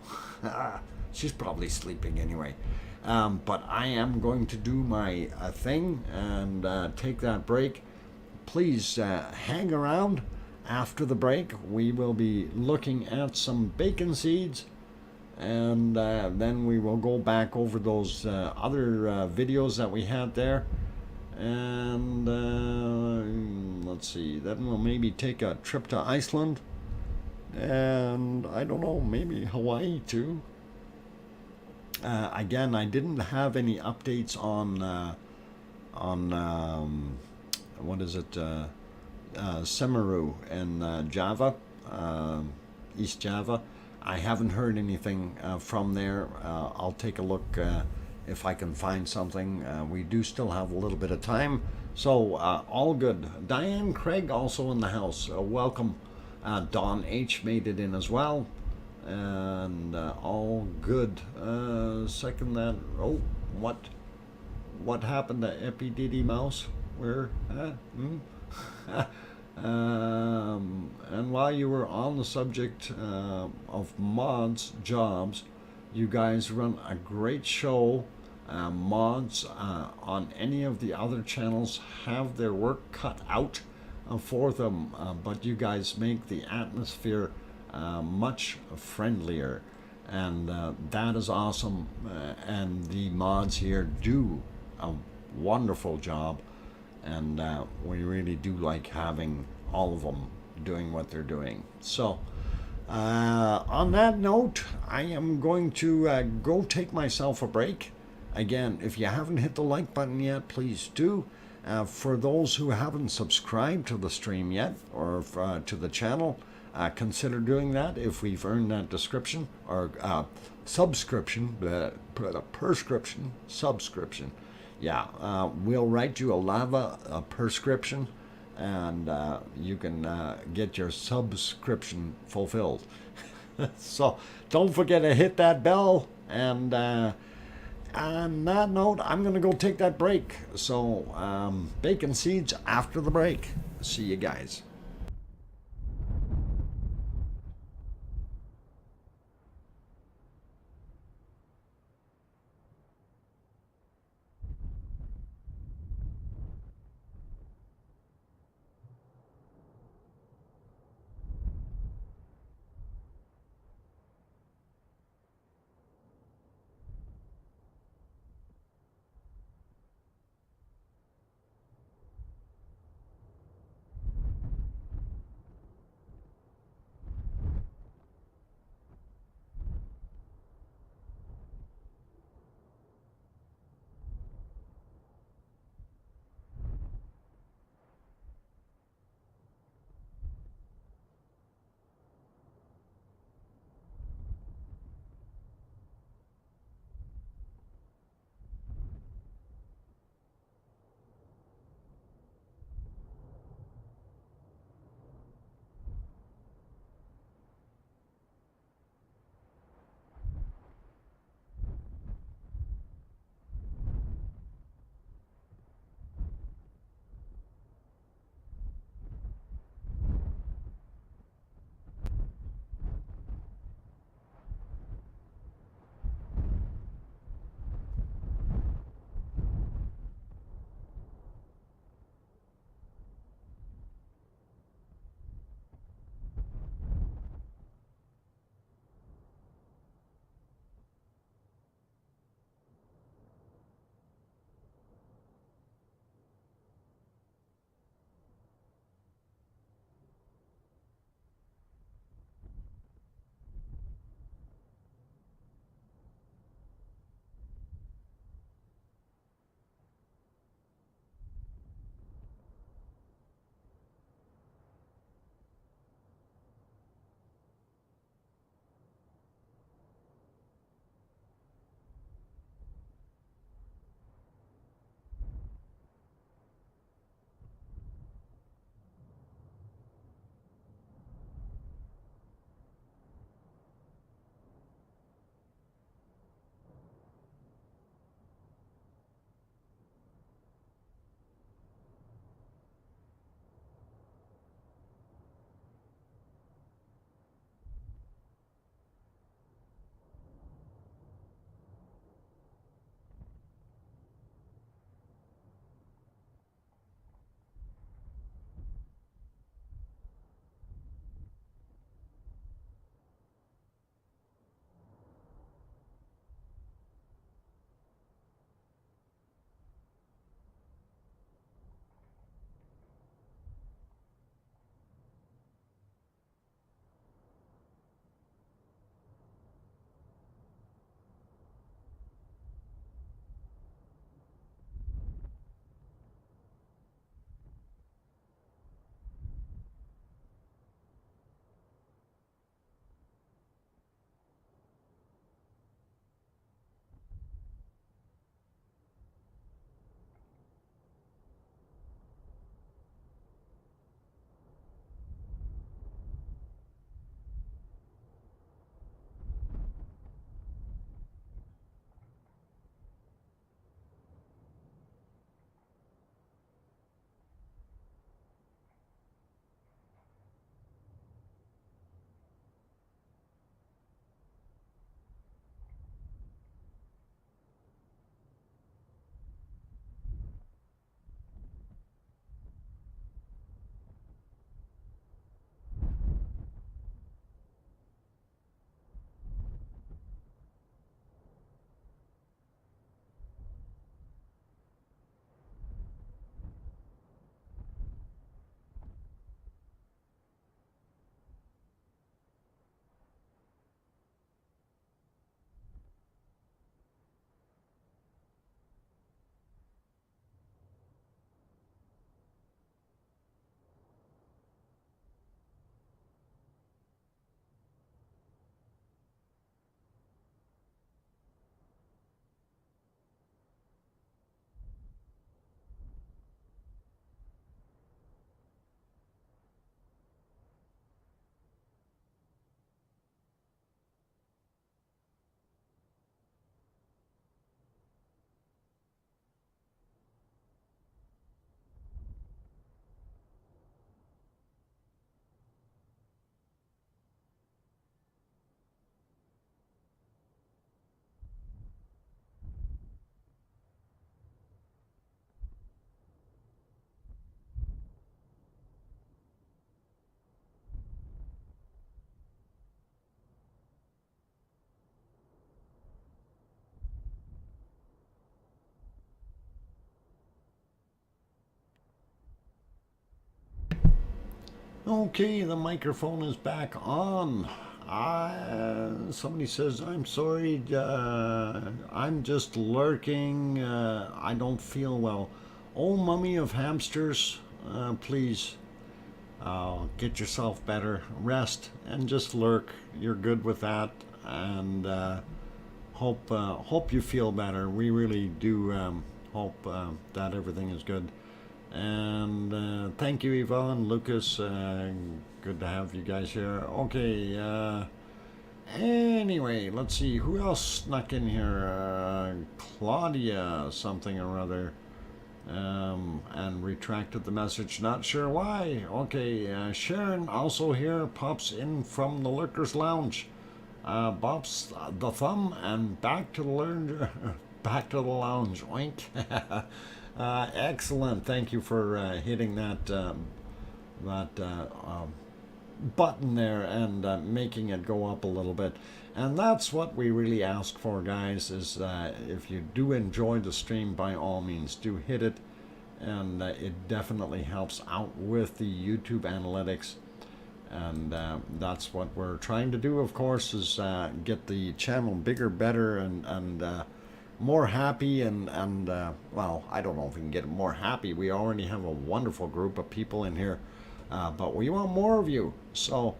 She's probably sleeping anyway. But I am going to do my thing and take that break. Please hang around after the break. We will be looking at some bacon seeds, and then we will go back over those other videos that we had there. And let's see, then we'll maybe take a trip to Iceland, and I don't know, maybe Hawaii too. Again, I didn't have any updates on what is it, Semeru in Java, East Java. I haven't heard anything from there. I'll take a look if I can find something. We do still have a little bit of time, so all good. Diane Craig also in the house. Welcome. Don H made it in as well. And all good. Second that. Oh, what happened to Epi Diddy Mouse? Where? And while you were on the subject of mods jobs, you guys run a great show. Mods on any of the other channels have their work cut out for them, but you guys make the atmosphere much friendlier, and that is awesome. And the mods here do a wonderful job, and we really do like having all of them doing what they're doing. So on that note, I am going to go take myself a break. Again, if you haven't hit the like button yet, please do. For those who haven't subscribed to the stream yet, or to the channel, consider doing that if we've earned that description, or subscription, subscription. Yeah, we'll write you a prescription, and you can get your subscription fulfilled. So don't forget to hit that bell, and on that note, I'm going to go take that break. So bacon seeds after the break. See you guys. Okay, the microphone is back on. Somebody says, I'm sorry, I'm just lurking, I don't feel well. Oh, mummy of hamsters, please get yourself better, rest, and just lurk. You're good with that, and hope you feel better. We really do hope that everything is good. And thank you, Yvonne, Lucas. Good to have you guys here. Okay. Anyway, let's see who else snuck in here. Claudia, something or other, and retracted the message. Not sure why. Okay. Sharon, also here, pops in from the Lurkers Lounge. Bops the thumb and back to the lounge. Back to the lounge. Oink. Excellent. Thank you for hitting that button there and making it go up a little bit. And that's what we really ask for, guys, is if you do enjoy the stream, by all means, do hit it. And it definitely helps out with the YouTube analytics. And that's what we're trying to do, of course, is get the channel bigger, better, and more happy, and well, I don't know if we can get more happy. We already have a wonderful group of people in here, but we want more of you. So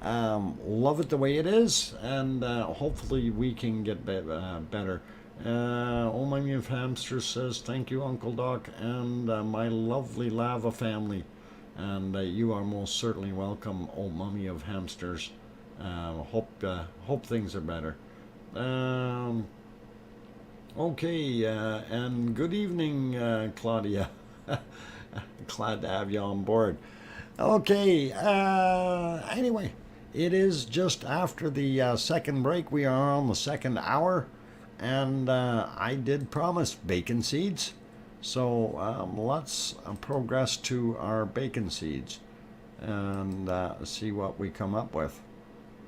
love it the way it is, and hopefully we can get better. Oh, my new hamster says, thank you, Uncle Doc, and my lovely lava family. And you are most certainly welcome, oh mummy of hamsters. Hope things are better. Okay, and good evening, Claudia. Glad to have you on board. Okay, anyway, it is just after the second break. We are on the second hour, and I did promise bacon seeds. So let's progress to our bacon seeds and see what we come up with.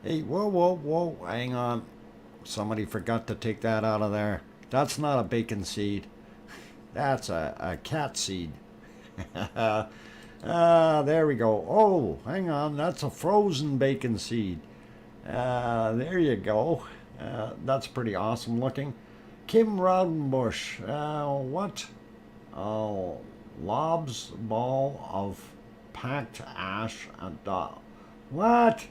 Hey, whoa, hang on. Somebody forgot to take that out of there. That's not a bacon seed. That's a cat seed. There we go. Oh, hang on. That's a frozen bacon seed. There you go. That's pretty awesome looking. Kim Raudenbush. What? Oh, lobs ball of packed ash and what?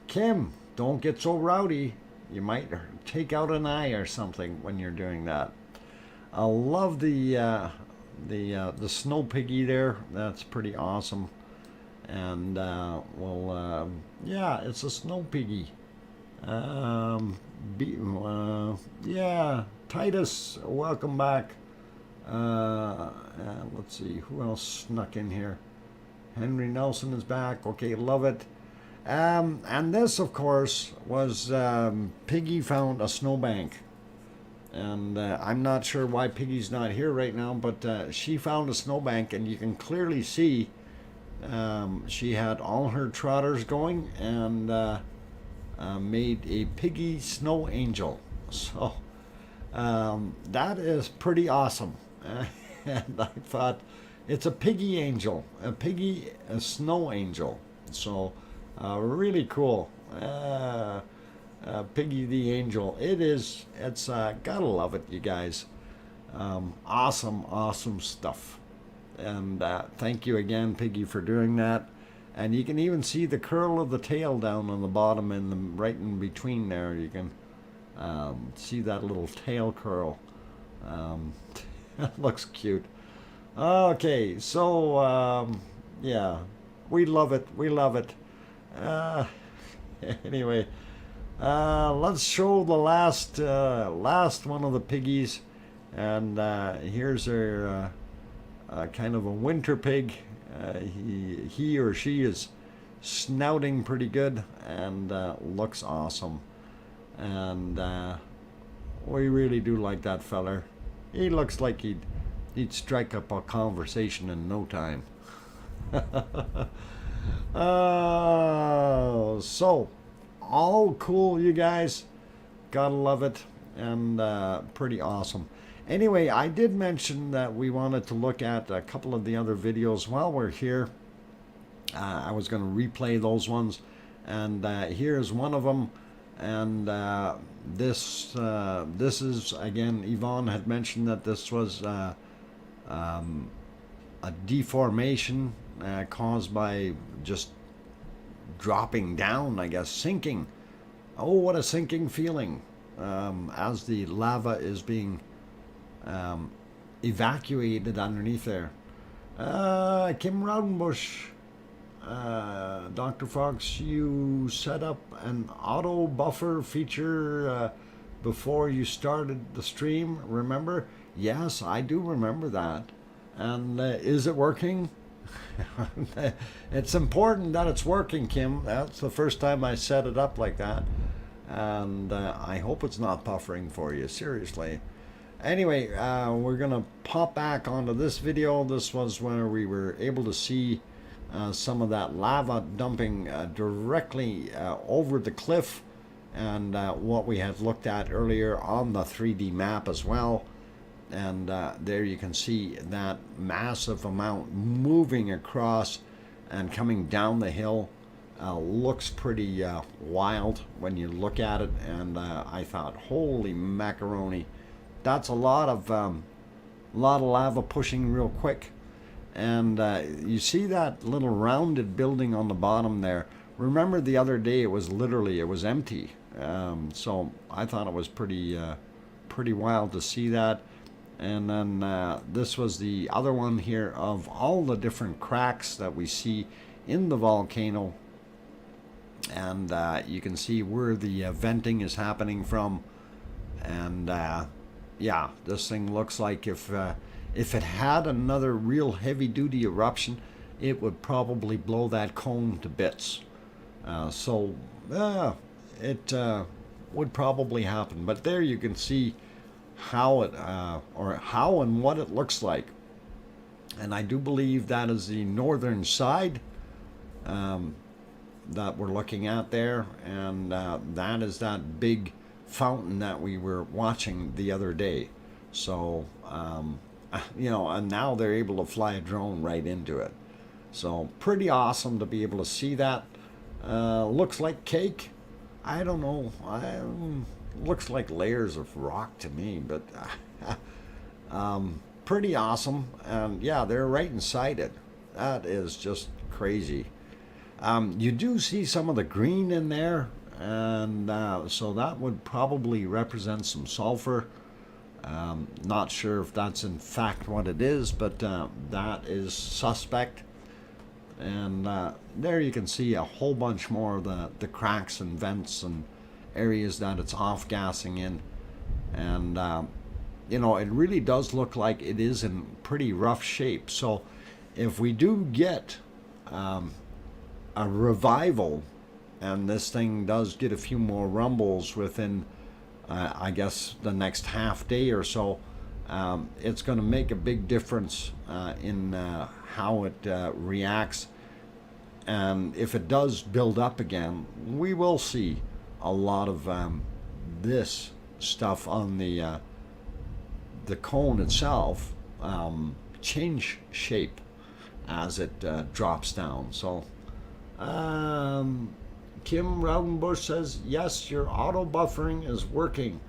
Kim, don't get so rowdy. You might take out an eye or something when you're doing that. I love the snow piggy there. That's pretty awesome. And well, yeah, it's a snow piggy. Yeah, Titus, welcome back. Let's see who else snuck in here. Henry Nelson is back. Okay, love it. And this, of course, was Piggy found a snowbank. And I'm not sure why Piggy's not here right now, but she found a snowbank, and you can clearly see she had all her trotters going and made a Piggy snow angel. So that is pretty awesome. And I thought, it's a Piggy angel, a snow angel. So really cool. Piggy the angel. It's gotta love it, you guys. Awesome stuff. And thank you again, Piggy, for doing that. And you can even see the curl of the tail down on the bottom and right in between there. You can see that little tail curl. That looks cute. Okay, so yeah, we love it. Anyway, let's show the last one of the piggies, and here's her kind of a winter pig. He or she is snouting pretty good and looks awesome, and we really do like that feller. He looks like he'd strike up a conversation in no time. So all cool, you guys. Gotta love it, and pretty awesome. Anyway, I did mention that we wanted to look at a couple of the other videos while we're here. I was going to replay those ones, and here's one of them. And this is, again, Yvonne had mentioned that this was a deformation caused by just dropping down, I guess, sinking. Oh, what a sinking feeling as the lava is being evacuated underneath there. Kim Raudenbush, Dr. Fox, you set up an auto buffer feature before you started the stream, remember? Yes, I do remember that. And is it working? It's important that it's working, Kim. That's the first time I set it up like that. And I hope it's not buffering for you, seriously. Anyway, we're going to pop back onto this video. This was where we were able to see some of that lava dumping directly over the cliff, and what we had looked at earlier on the 3D map as well. And there you can see that massive amount moving across and coming down the hill. Looks pretty wild when you look at it, and I thought, holy macaroni, that's a lot of lava pushing real quick. And you see that little rounded building on the bottom there. Remember the other day it was empty. So I thought it was pretty wild to see that. And then this was the other one here of all the different cracks that we see in the volcano. And you can see where the venting is happening from. And yeah, this thing looks like if it had another real heavy-duty eruption, it would probably blow that cone to bits. So it would probably happen. But there you can see how it how and what it looks like. And I do believe that is the northern side that we're looking at there, and that is that big fountain that we were watching the other day. So you know, and now they're able to fly a drone right into it. So pretty awesome to be able to see that. Looks like cake. I don't know. Looks like layers of rock to me, but pretty awesome. And yeah, they're right inside it. That is just crazy. You do see some of the green in there, and so that would probably represent some sulfur. Not sure if that's in fact what it is, but that is suspect. And there you can see a whole bunch more of the cracks and vents and areas that it's off-gassing in. And you know, it really does look like it is in pretty rough shape. So if we do get a revival, and this thing does get a few more rumbles within I guess the next half day or so, it's going to make a big difference in how it reacts. And if it does build up again, we will see a lot of this stuff on the cone itself change shape as it drops down. So Kim Raudenbush says, yes, your auto buffering is working.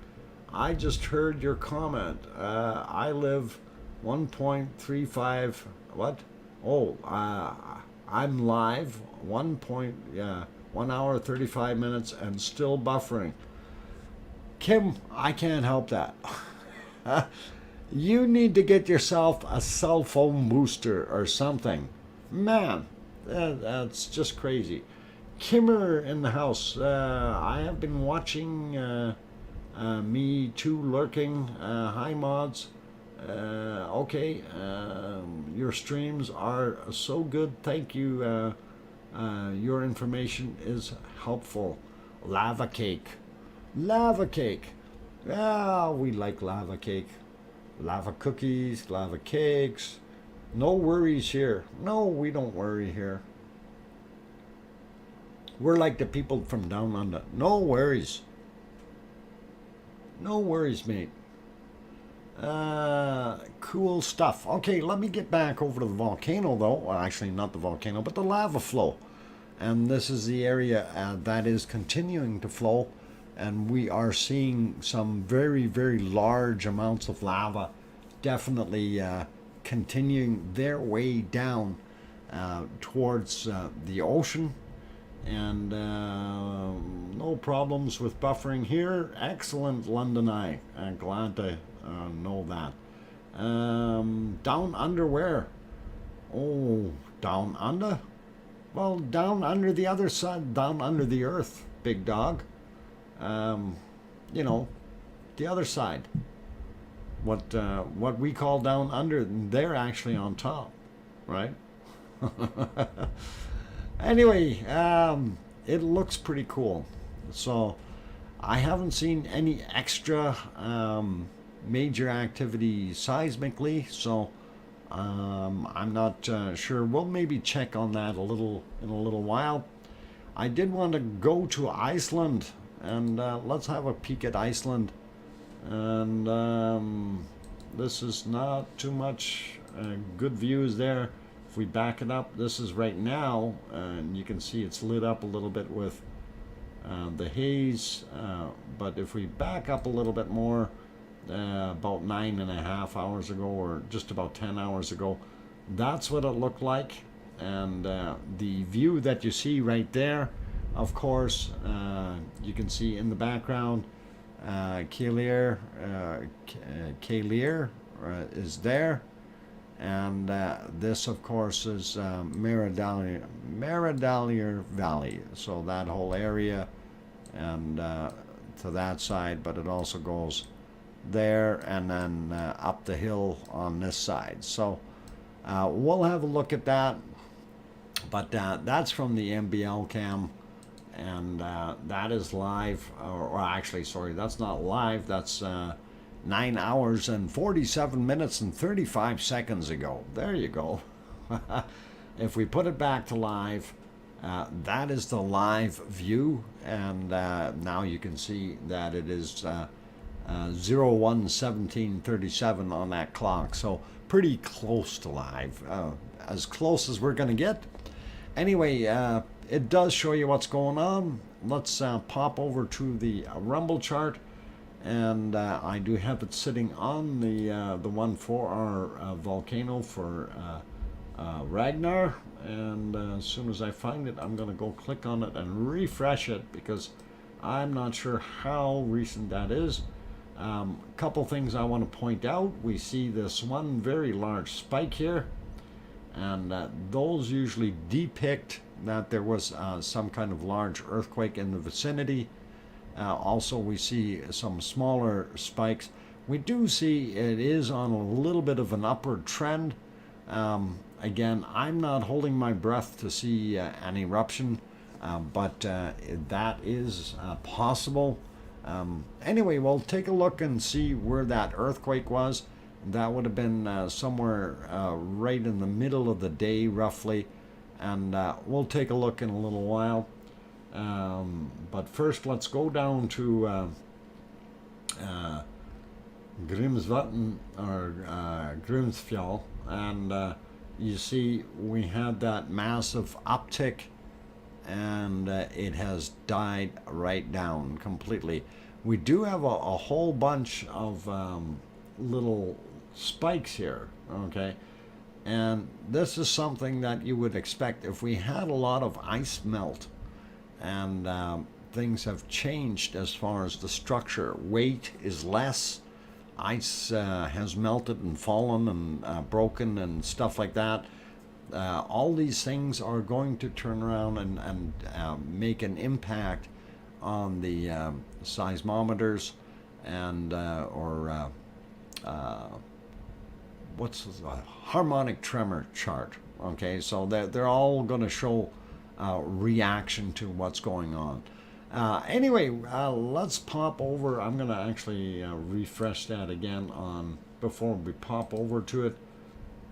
I just heard your comment. I live 1.35, what? Oh, I'm live 1 hour 35 minutes and still buffering. Kim, I can't help that. You need to get yourself a cell phone booster or something. Man, that's just crazy. Kimmer in the house. I have been watching me too lurking. Hi mods. Okay, your streams are so good. Thank you. Your information is helpful. Lava cake. Lava cake. Ah, we like lava cake. Lava cookies, lava cakes. No worries here. No, we don't worry here. We're like the people from down under. No worries. No worries, mate. Cool stuff. Okay, let me get back over to the volcano though. Well, actually not the volcano, but the lava flow. And this is the area that is continuing to flow. And we are seeing some very, very large amounts of lava definitely continuing their way down towards the ocean. And no problems with buffering here. Excellent London Eye. Glad to know that. Down under where? Oh, down under? Well, down under the other side, down under the earth, big dog. You know, the other side. What we call down under, they're actually on top, right? Anyway, it looks pretty cool. So I haven't seen any extra major activity seismically, so I'm not sure. We'll maybe check on that in a little while. I did want to go to Iceland, and let's have a peek at Iceland. And this is not too much good views there. If we back it up, this is right now, and you can see it's lit up a little bit with the haze. But if we back up a little bit more, about 9.5 hours ago, or just about 10 hours ago, that's what it looked like. And the view that you see right there, of course, you can see in the background, Kalier is there. And this, of course, is Meridalier Valley. So that whole area, and to that side, but it also goes there and then up the hill on this side. So we'll have a look at that. But that's from the MBL cam, and that is live. Or actually, sorry, that's not live. That's 9 hours and 47 minutes and 35 seconds ago. There you go. If we put it back to live, that is the live view, and now you can see that it is 01:17:37 on that clock, so pretty close to live, as close as we're going to get. Anyway, it does show you what's going on. Let's pop over to the rumble chart. And I do have it sitting on the one for our volcano for Ragnar. And as soon as I find it, I'm going to go click on it and refresh it, because I'm not sure how recent that is. Couple things I want to point out. We see this one very large spike here, and those usually depict that there was some kind of large earthquake in the vicinity. Also, we see some smaller spikes. We do see it is on a little bit of an upward trend. Again, I'm not holding my breath to see an eruption, but that is possible. Anyway, we'll take a look and see where that earthquake was. That would have been somewhere right in the middle of the day, roughly. And we'll take a look in a little while. But first, let's go down to Grimsvatn, or Grimsfjall, and you see we had that massive uptick, and it has died right down completely. We do have a whole bunch of little spikes here, okay? And this is something that you would expect if we had a lot of ice melt, and things have changed as far as the structure. Weight is less. Ice has melted and fallen and broken and stuff like that. All these things are going to turn around and make an impact on the seismometers and what's the harmonic tremor chart. Okay, so they're all going to show reaction to what's going on. Anyway, let's pop over. I'm going to actually refresh that again before we pop over to it.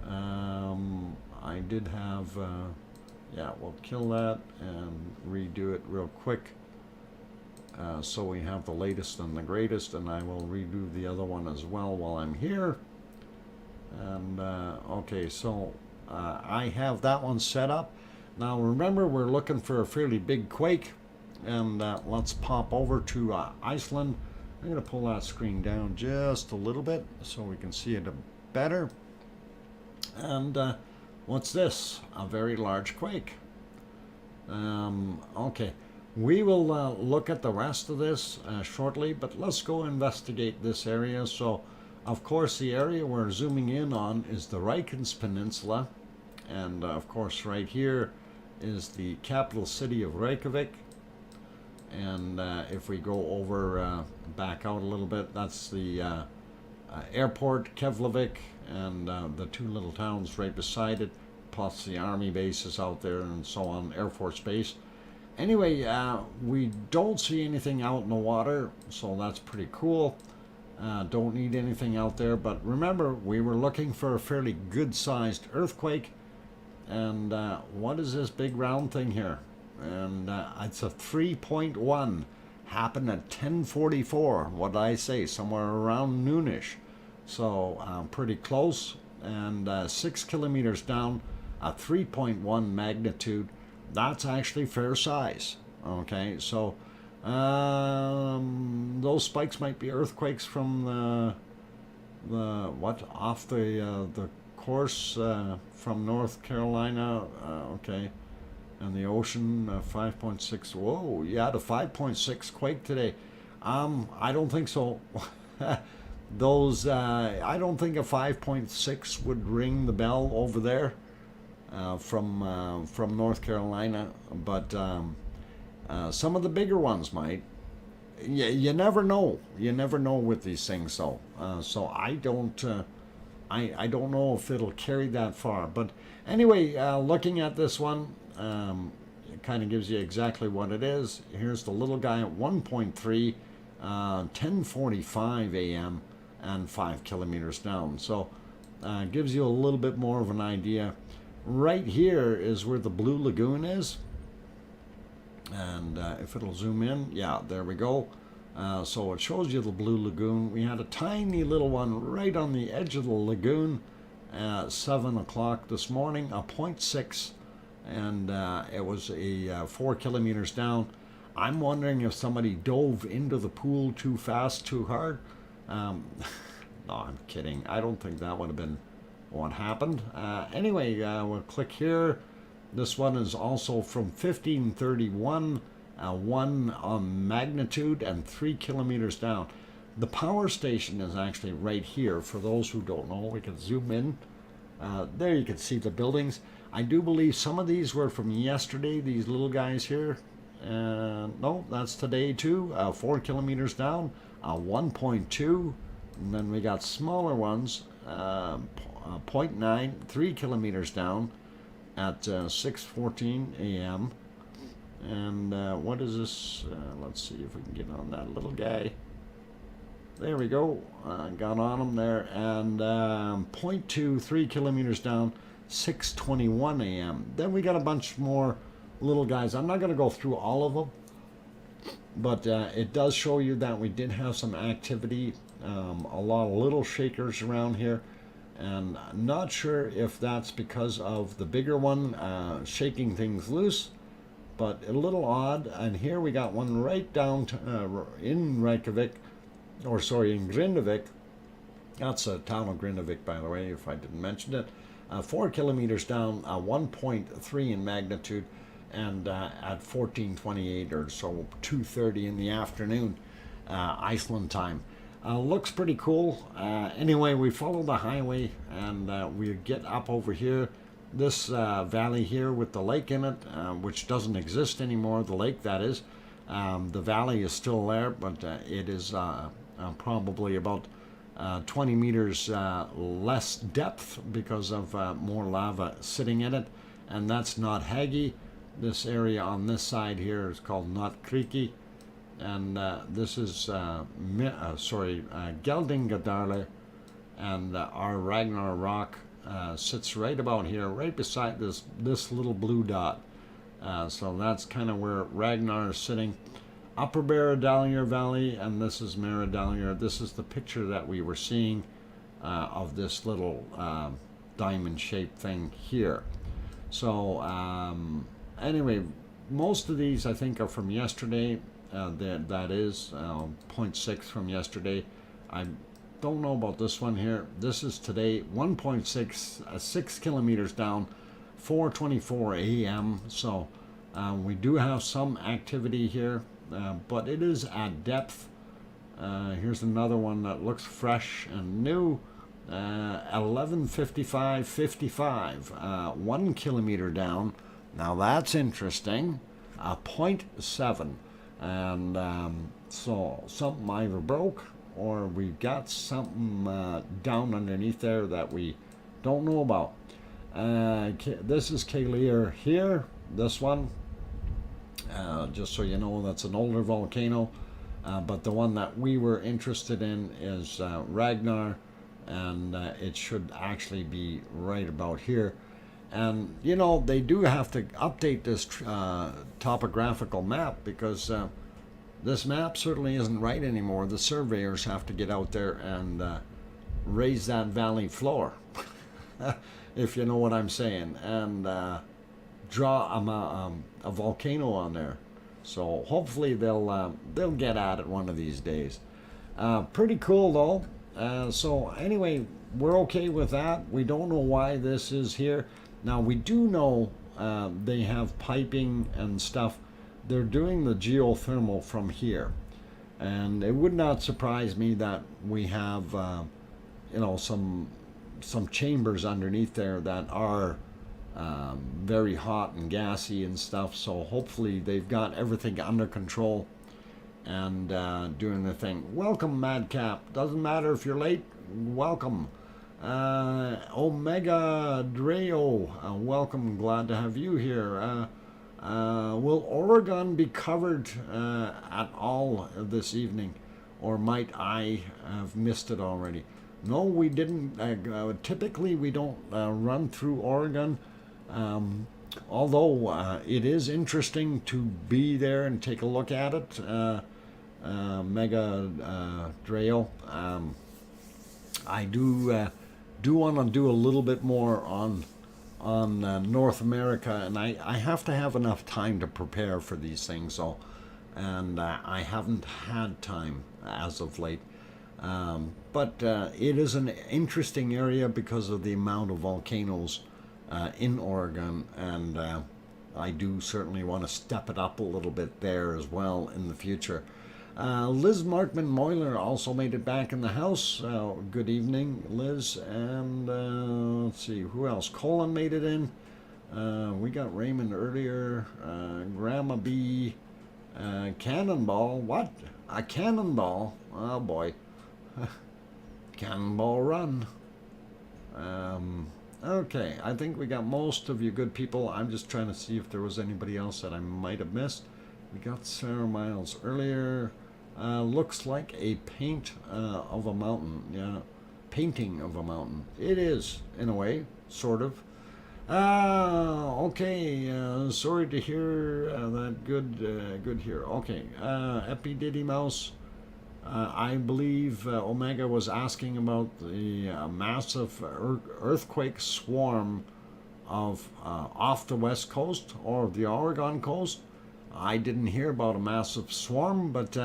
I did have, yeah, we'll kill that and redo it real quick. So we have the latest and the greatest, and I will redo the other one as well while I'm here. And okay, so I have that one set up. Now remember, we're looking for a fairly big quake, and let's pop over to Iceland. I'm going to pull that screen down just a little bit so we can see it better. And what's this? A very large quake. Okay, we will look at the rest of this shortly, but let's go investigate this area. So, of course, the area we're zooming in on is the Reykjanes Peninsula, and of course right here is the capital city of Reykjavik. And if we go over back out a little bit, that's the airport, Keflavik, and the two little towns right beside it, plus the army bases out there and so on, Air Force Base. Anyway, we don't see anything out in the water, so that's pretty cool. Don't need anything out there, but remember, we were looking for a fairly good-sized earthquake. And what is this big round thing here? And it's a 3.1. Happened at 10:44. What did I say? Somewhere around noonish. So pretty close. And 6 kilometers down, a 3.1 magnitude. That's actually fair size. Okay, so those spikes might be earthquakes from the what, off the course from North Carolina. Okay, and the ocean, 5.6. Whoa, yeah, the 5.6 quake today. I don't think so. Those I don't think a 5.6 would ring the bell over there from North Carolina, but some of the bigger ones might. You never know. You never know with these things, though. So I don't know if it'll carry that far. But anyway, looking at this one, it kind of gives you exactly what it is. Here's the little guy at 1.3, 10:45 a.m. and 5 kilometers down. So gives you a little bit more of an idea. Right here is where the Blue Lagoon is. And if it'll zoom in, yeah, there we go. So it shows you the Blue Lagoon. We had a tiny little one right on the edge of the lagoon at 7 o'clock this morning, a 0.6, and it was a 4 kilometers down. I'm wondering if somebody dove into the pool too fast, too hard. No, I'm kidding. I don't think that would have been what happened. Anyway, we'll click here. This one is also from 1531, 1 magnitude and 3 kilometers down. The power station is actually right here. For those who don't know, we can zoom in. There you can see the buildings. I do believe some of these were from yesterday, these little guys here. No, that's today too. 4 kilometers down, 1.2. And then we got smaller ones, 0.9, 3 kilometers down at 6:14 a.m. And what is this? Let's see if we can get on that little guy. There we go. Got on him there. And 0.2, 3 kilometers down, 6:21 a.m. Then we got a bunch more little guys. I'm not going to go through all of them, but it does show you that we did have some activity. A lot of little shakers around here. And I'm not sure if that's because of the bigger one shaking things loose, but a little odd. And here we got one right down to, in Reykjavik, or sorry, in Grindavik. That's a town of Grindavik, by the way, if I didn't mention it. 4 kilometers down, 1.3 in magnitude, and at 14:28 or so, 2:30 in the afternoon, Iceland time. Looks pretty cool. Anyway, we follow the highway and we get up over here. This valley here with the lake in it, which doesn't exist anymore, the lake that is. The valley is still there, but it is probably about 20 meters less depth because of more lava sitting in it. And that's not Hagi. This area on this side here is called Not Creaky. And this is Geldingadarle, and our Ragnar rock sits right about here, right beside this little blue dot. So that's kind of where Ragnar is sitting. Upper Meridalier Valley, and this is Meridalier. This is the picture that we were seeing of this little diamond-shaped thing here. So anyway, most of these I think are from yesterday. That is 0.6 from yesterday. I don't know about this one here. This is today, 1.6, 6 kilometers down, 4:24 a.m. So we do have some activity here, but it is at depth. Here's another one that looks fresh and new. 11:55:55, 1 kilometer down. Now that's interesting. 0.7, and so something either broke or we've got something down underneath there that we don't know about. This is Kalir here. This one, just so you know, that's an older volcano, but the one that we were interested in is Ragnar, and it should actually be right about here. And you know, they do have to update this topographical map, because this map certainly isn't right anymore. The surveyors have to get out there and raise that valley floor, if you know what I'm saying, and draw a volcano on there. So hopefully they'll get at it one of these days. Pretty cool though. So anyway, we're okay with that. We don't know why this is here. Now we do know they have piping and stuff. They're doing the geothermal from here, and it would not surprise me that we have you know, some chambers underneath there that are very hot and gassy and stuff. So hopefully they've got everything under control and doing the thing. Welcome, Madcap. Doesn't matter if you're late. Welcome. Omega Dreo, welcome. Glad to have you here. Will Oregon be covered at all this evening, or might I have missed it already? No, we didn't. Typically, we don't run through Oregon, although it is interesting to be there and take a look at it. Mega Dreo. I do want to do a little bit more on North America, and I have to have enough time to prepare for these things. So, and I haven't had time as of late. But it is an interesting area because of the amount of volcanoes in Oregon, and I do certainly want to step it up a little bit there as well in the future. Liz Markman Moyler also made it back in the house. Good evening, Liz. And let's see, who else? Colin made it in. We got Raymond earlier. Grandma B. Cannonball. What? A cannonball? Oh boy. Cannonball run. Okay, I think we got most of you good people. I'm just trying to see if there was anybody else that I might have missed. We got Sarah Miles earlier. Looks like a paint of a mountain. Yeah, painting of a mountain. It is, in a way, sort of. Okay, sorry to hear that. Good here. Okay, Epi Diddy Mouse. I believe Omega was asking about the massive earthquake swarm of off the west coast or the Oregon coast. I didn't hear about a massive swarm, but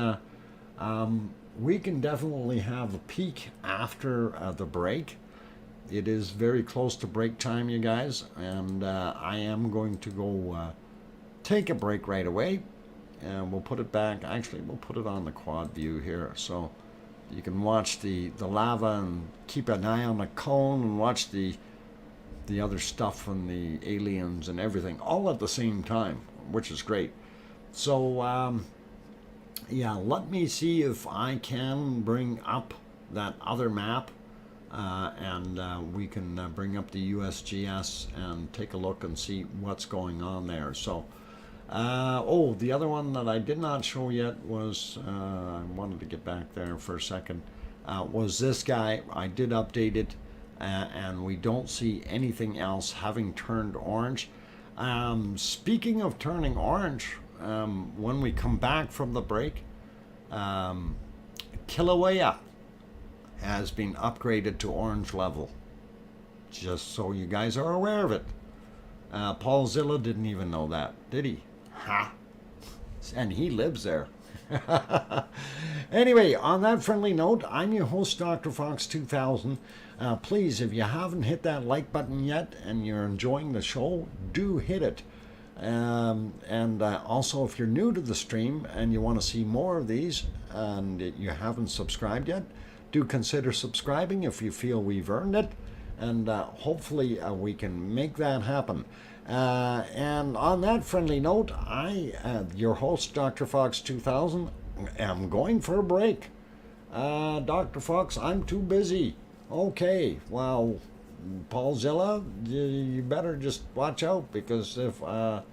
we can definitely have a peek after the break. It is very close to break time, you guys, and I am going to go take a break right away, and we'll put it back. Actually, we'll put it on the quad view here, so you can watch the lava and keep an eye on the cone and watch the other stuff from the aliens and everything all at the same time, which is great. So yeah, let me see if I can bring up that other map, and we can bring up the USGS and take a look and see what's going on there. So oh, the other one that I did not show yet was, I wanted to get back there for a second, was this guy. I did update it, and we don't see anything else having turned orange. Speaking of turning orange, when we come back from the break, Kilauea has been upgraded to orange level. Just so you guys are aware of it. Paul Zilla didn't even know that, did he? Ha! And he lives there. Anyway, on that friendly note, I'm your host, DrFox2000. Please, if you haven't hit that like button yet and you're enjoying the show, do hit it. And also, if you're new to the stream and you want to see more of these and you haven't subscribed yet, do consider subscribing if you feel we've earned it. And hopefully we can make that happen. And on that friendly note, I, your host, Dr. Fox 2000, am going for a break. Dr. Fox, I'm too busy. Okay, well, Paul Zilla, you better just watch out, because if no,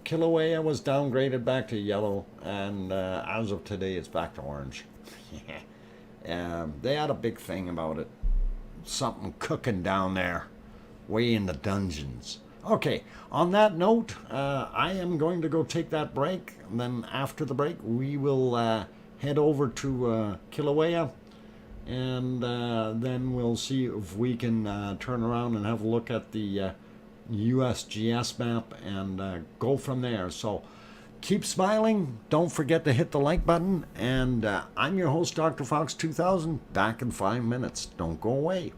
Kilauea was downgraded back to yellow, and as of today, it's back to orange. They had a big thing about it. Something cooking down there, way in the dungeons. Okay, on that note, I am going to go take that break. And then after the break, we will head over to Kilauea, and then we'll see if we can turn around and have a look at the USGS map and go from there. So keep smiling. Don't forget to hit the like button. And I'm your host, Dr. Fox 2000. Back in 5 minutes. Don't go away.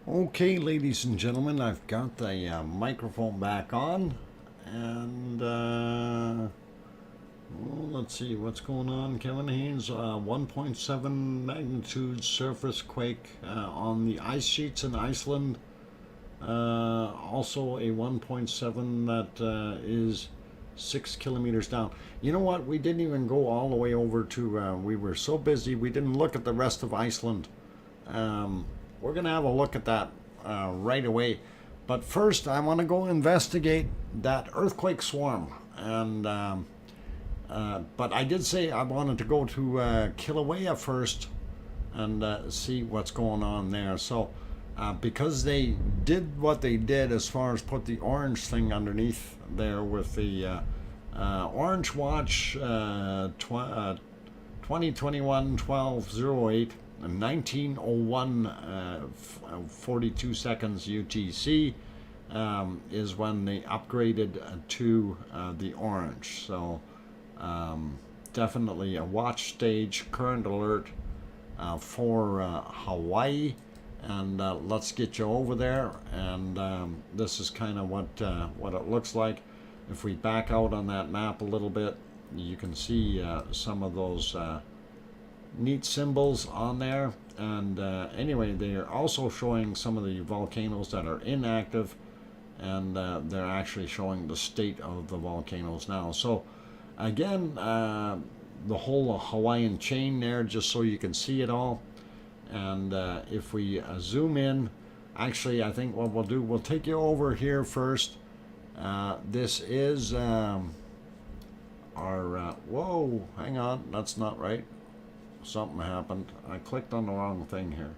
Okay, ladies and gentlemen, I've got the microphone back on, and well, let's see what's going on. Kevin Haynes, 1.7 magnitude surface quake on the ice sheets in Iceland. Also a 1.7 that is 6 kilometers down. You know what? We didn't even go all the way over to, we were so busy we didn't look at the rest of Iceland. We're going to have a look at that right away. But first, I want to go investigate that earthquake swarm. And but I did say I wanted to go to Kilauea first and see what's going on there. So because they did what they did as far as put the orange thing underneath there with the Orange Watch 2021 1208 1901 42 seconds UTC is when they upgraded to the orange. So definitely a watch stage current alert for Hawaii, and let's get you over there. And this is kind of what it looks like. If we back out on that map a little bit, you can see some of those neat symbols on there. And anyway, they're also showing some of the volcanoes that are inactive, and they're actually showing the state of the volcanoes now. So again, the whole Hawaiian chain there, just so you can see it all. And if we zoom in, actually I think what we'll do, we'll take you over here first. This is our whoa, hang on, that's not right. Something happened. I clicked on the wrong thing here.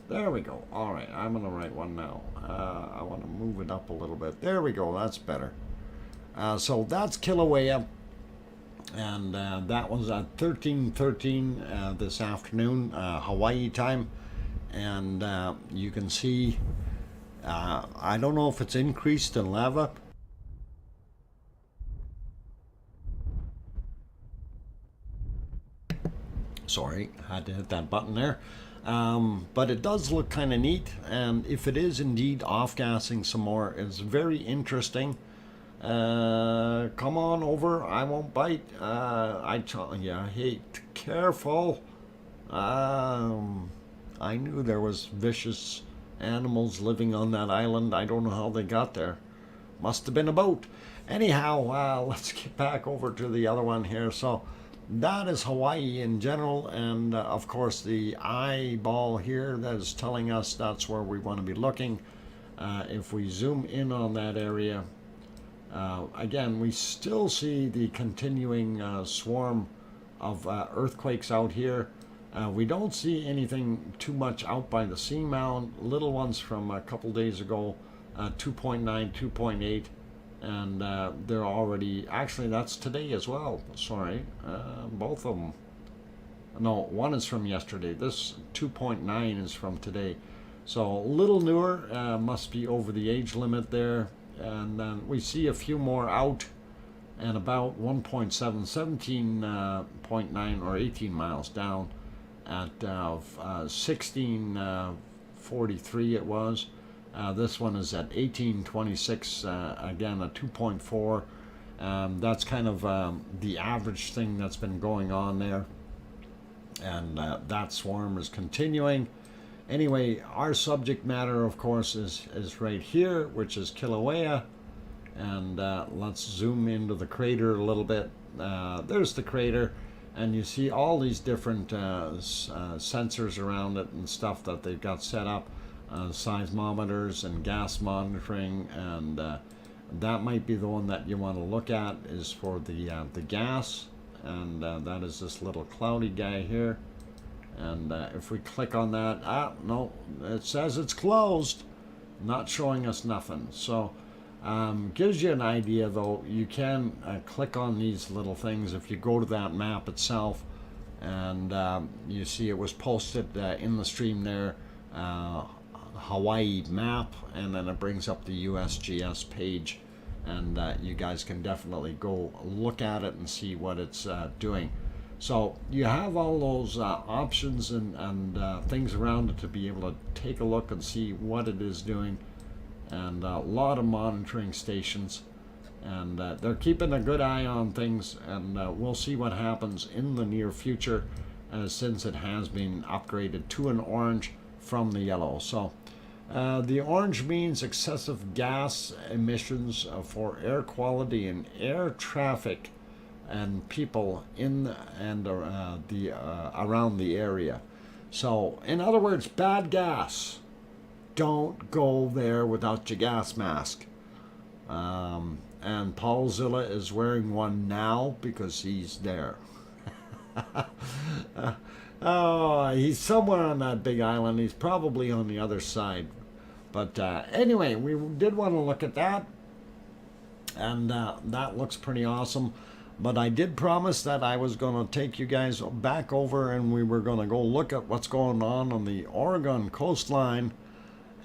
There we go. All right, I'm on the right one now. I want to move it up a little bit. There we go. That's better. So that's Kilauea, and that was at 13:13 this afternoon, Hawaii time. And you can see, I don't know if it's increased in lava. Sorry, had to hit that button there. But it does look kind of neat, and if it is indeed off-gassing some more, it's very interesting. Come on over, I won't bite. I tell you, hey, careful. I knew there was vicious animals living on that island. I don't know how they got there. Must have been a boat. Anyhow, let's get back over to the other one here. So that is Hawaii in general, and of course the eyeball here that is telling us that's where we want to be looking. If we zoom in on that area, again, we still see the continuing swarm of earthquakes out here. We don't see anything too much out by the seamound. Little ones from a couple days ago, 2.9, 2.8. And they're already, actually that's today as well, sorry, both of them. No, one is from yesterday. This 2.9 is from today. So a little newer, must be over the age limit there. And then we see a few more out and about 1.7, 17.9 or 18 miles down at 1643 it was. This one is at 1826, again a 2.4. That's kind of the average thing that's been going on there. And that swarm is continuing. Anyway, our subject matter, of course, is right here, which is Kilauea. And let's zoom into the crater a little bit. There's the crater, and you see all these different sensors around it and stuff that they've got set up. Seismometers and gas monitoring, and that might be the one that you want to look at, is for the gas, and that is this little cloudy guy here. And if we click on that, no, it says it's closed, not showing us nothing. So gives you an idea, though. You can click on these little things if you go to that map itself, and you see it was posted in the stream there, Hawaii map, and then it brings up the USGS page, and you guys can definitely go look at it and see what it's doing. So you have all those options and things around it to be able to take a look and see what it is doing, and a lot of monitoring stations, and they're keeping a good eye on things, and we'll see what happens in the near future, since it has been upgraded to an orange from the yellow. So the orange means excessive gas emissions for air quality and air traffic and people in and around the area. So in other words, bad gas. Don't go there without your gas mask. And Paul Zilla is wearing one now because he's there. Oh, he's somewhere on that big island. He's probably on the other side. But anyway, we did want to look at that. And that looks pretty awesome. But I did promise that I was going to take you guys back over and we were going to go look at what's going on the Oregon coastline.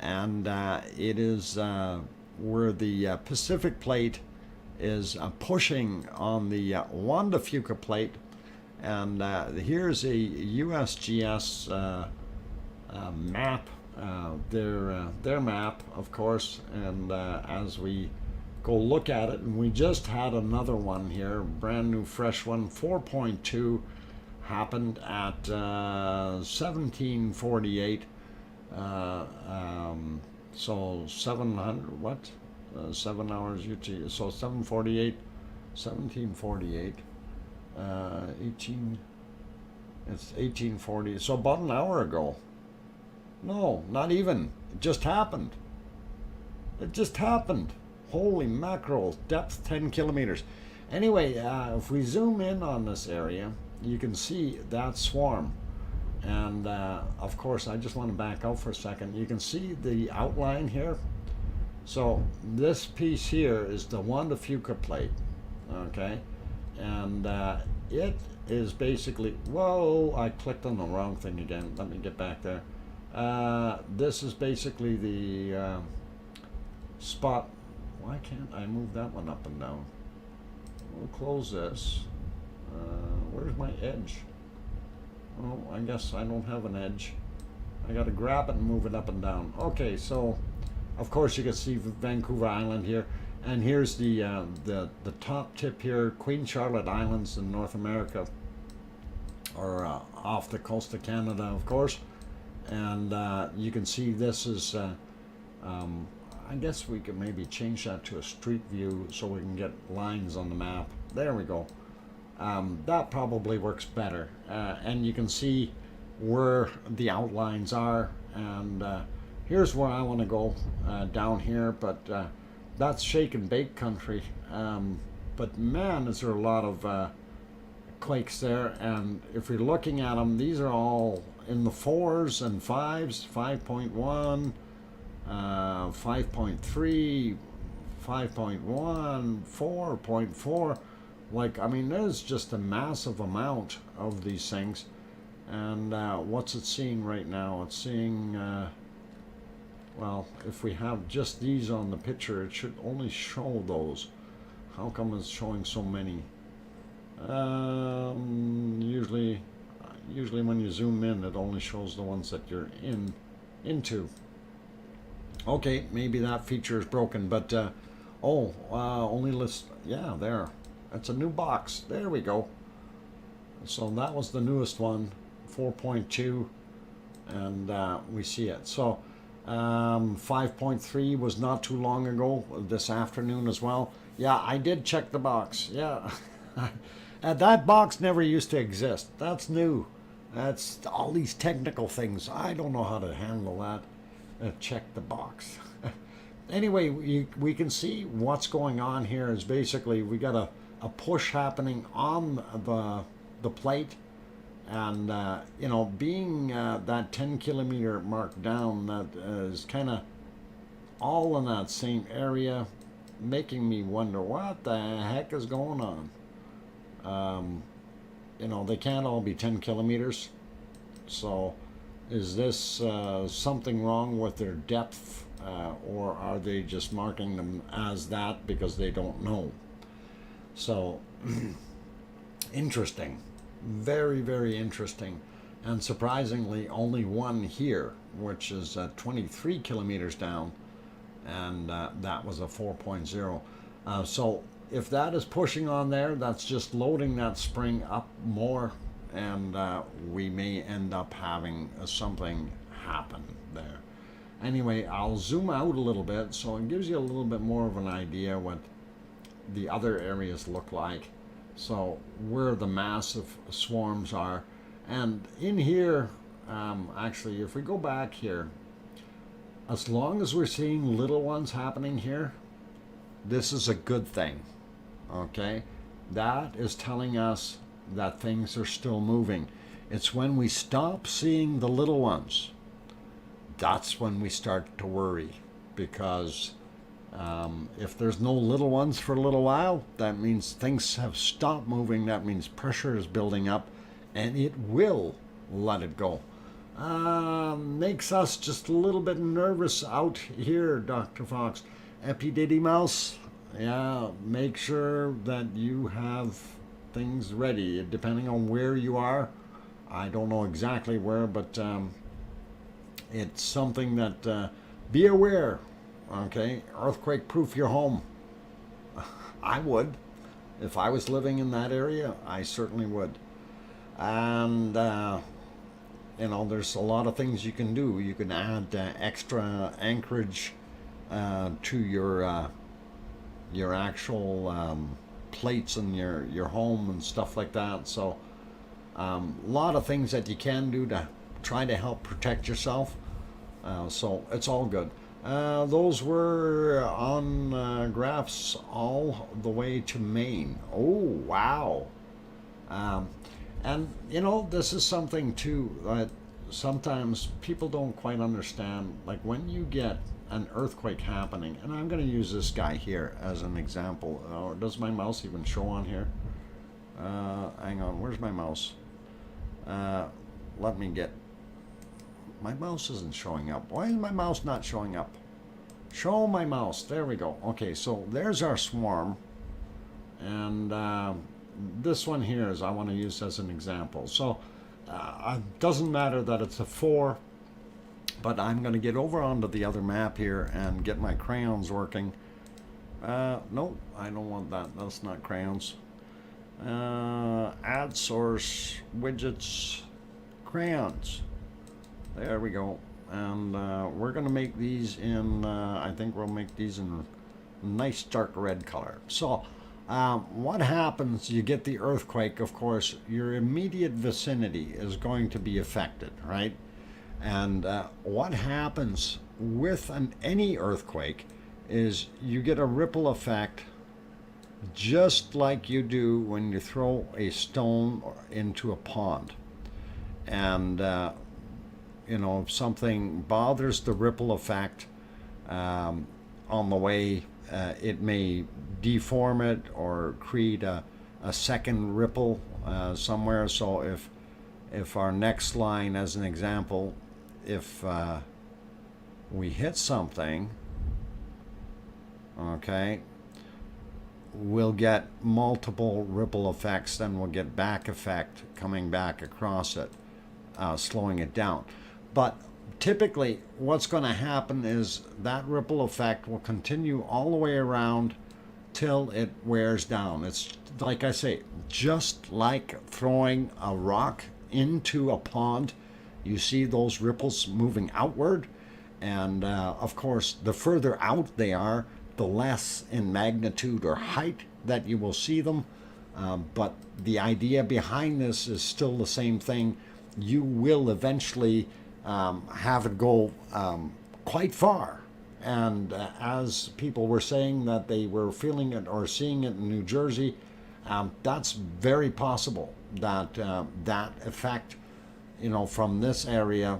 And it is where the Pacific plate is pushing on the Juan de Fuca plate. And here's a USGS map, their map, of course. And as we go look at it, and we just had another one here, brand new fresh one, 4.2, happened at 1748. So 700 what 7 hours UT, so 748, 1748, 18, it's 1840, so about an hour ago. No, not even. It just happened. Holy mackerel, depth 10 kilometers. Anyway, if we zoom in on this area, you can see that swarm. And of course, I just want to back out for a second. You can see the outline here. So this piece here is the Juan de Fuca plate, okay? And it is basically, whoa, I clicked on the wrong thing again. Let me get back there. This is basically the spot. Why can't I move that one up and down? We'll close this. Where's my edge? Oh, I guess I don't have an edge. I got to grab it and move it up and down. Okay, so of course you can see Vancouver Island here, and here's the top tip here, Queen Charlotte Islands in North America, or off the coast of Canada, of course. And you can see this is. I guess we could maybe change that to a street view so we can get lines on the map. There we go. That probably works better. And you can see where the outlines are. And here's where I want to go, down here. But that's shake and bake country. But man, is there a lot of quakes there. And if you're looking at them, these are all in the 4s and 5s, 5.1. 5.3, 5.1, 4.4. Like, I mean, there's just a massive amount of these things. And what's it seeing right now? It's seeing, well, if we have just these on the picture, it should only show those. How come it's showing so many? Usually when you zoom in, it only shows the ones that you're into. Okay, maybe that feature is broken, but only list. Yeah, there. That's a new box. There we go. So that was the newest one, 4.2, and we see it. So 5.3 was not too long ago, this afternoon as well. Yeah, I did check the box. Yeah, that box never used to exist. That's new. That's all these technical things. I don't know how to handle that. Check the box. Anyway, we can see what's going on here is basically we got a push happening on the plate, and you know, being that 10 kilometer mark down, that is kind of all in that same area, making me wonder what the heck is going on. You know, they can't all be 10 kilometers, so is this something wrong with their depth, or are they just marking them as that because they don't know? So, interesting. Very, very interesting. And surprisingly, only one here, which is 23 kilometers down, and that was a 4.0. So if that is pushing on there, that's just loading that spring up more, and we may end up having something happen there. Anyway, I'll zoom out a little bit so it gives you a little bit more of an idea what the other areas look like. So where the massive swarms are. And in here, actually, if we go back here, as long as we're seeing little ones happening here, this is a good thing. Okay? That is telling us that things are still moving. It's when we stop seeing the little ones, that's when we start to worry, because if there's no little ones for a little while, that means things have stopped moving. That means pressure is building up, and it will let it go. Makes us just a little bit nervous out here, Dr. Fox. Epididymouse, yeah, make sure that you have things ready, depending on where you are. I don't know exactly where, but it's something that be aware. Okay, earthquake proof your home. I would. If I was living in that area, I certainly would. And you know, there's a lot of things you can do. You can add extra anchorage to your actual plates in your home and stuff like that. So a lot of things that you can do to try to help protect yourself. So it's all good. Those were on graphs all the way to Maine. Oh, wow. And, you know, this is something, too, that sometimes people don't quite understand. Like, when you get an earthquake happening, and I'm going to use this guy here as an example. Does my mouse even show on here? Hang on, where's my mouse? Let me get... My mouse isn't showing up. Why is my mouse not showing up? Show my mouse. There we go. Okay, so there's our swarm. And this one here is I want to use as an example. So it doesn't matter that it's a 4, but I'm going to get over onto the other map here and get my crayons working. No, I don't want that. That's not crayons. Add source, widgets, crayons. There we go. And we're going to make these in, I think we'll make these in nice dark red color. So what happens, you get the earthquake, of course, your immediate vicinity is going to be affected, right? And what happens with any earthquake is you get a ripple effect, just like you do when you throw a stone into a pond. And you know, if something bothers the ripple effect on the way, it may deform it or create a second ripple somewhere. So if our next line, as an example, if we hit something, okay, we'll get multiple ripple effects, then we'll get back effect coming back across it, slowing it down. But typically what's going to happen is that ripple effect will continue all the way around till it wears down. It's, like I say, just like throwing a rock into a pond. You see those ripples moving outward, and of course the further out they are, the less in magnitude or height that you will see them. But the idea behind this is still the same thing. You will eventually have it go quite far. And as people were saying that they were feeling it or seeing it in New Jersey, that's very possible that that effect, you know, from this area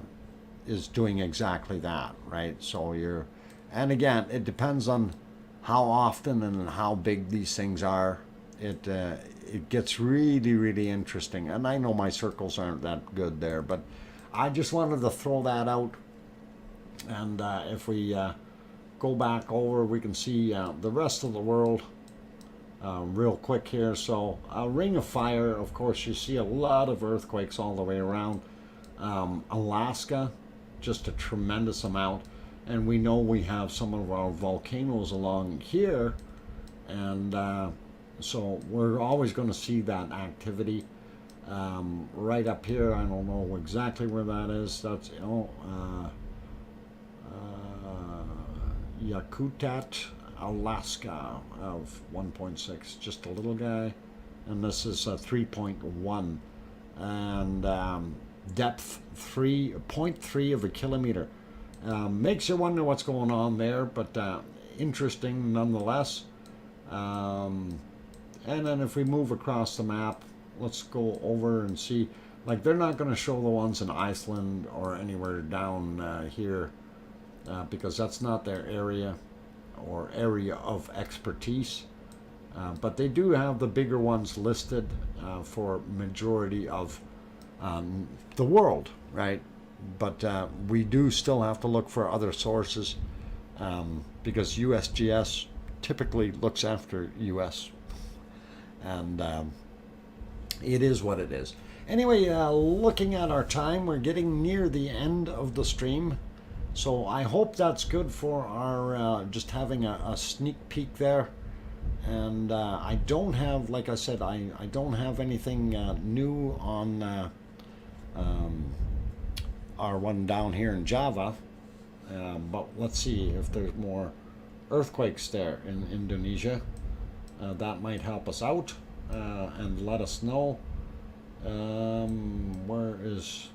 is doing exactly that, right? So you're, and again, it depends on how often and how big these things are. It gets really, really interesting. And I know my circles aren't that good there, but I just wanted to throw that out. And if we go back over, we can see the rest of the world. real quick here. So a ring of fire, of course, you see a lot of earthquakes all the way around. Alaska, just a tremendous amount. And we know we have some of our volcanoes along here. And so we're always going to see that activity. Right up here, I don't know exactly where that is. That's, Yakutat, Alaska of 1.6, just a little guy, and this is 3.1, and depth 3.3 of a kilometer. Makes you wonder what's going on there, but interesting nonetheless. And then if we move across the map, let's go over and see. Like, they're not going to show the ones in Iceland or anywhere down here. Because that's not their area or area of expertise. But they do have the bigger ones listed for majority of the world, right? But we do still have to look for other sources because USGS typically looks after US. And it is what it is. Anyway, looking at our time, we're getting near the end of the stream. So I hope that's good for our just having a sneak peek there. And I don't have, like I said, I don't have anything new on our one down here in Java. But let's see if there's more earthquakes there in Indonesia. That might help us out and let us know. Where is...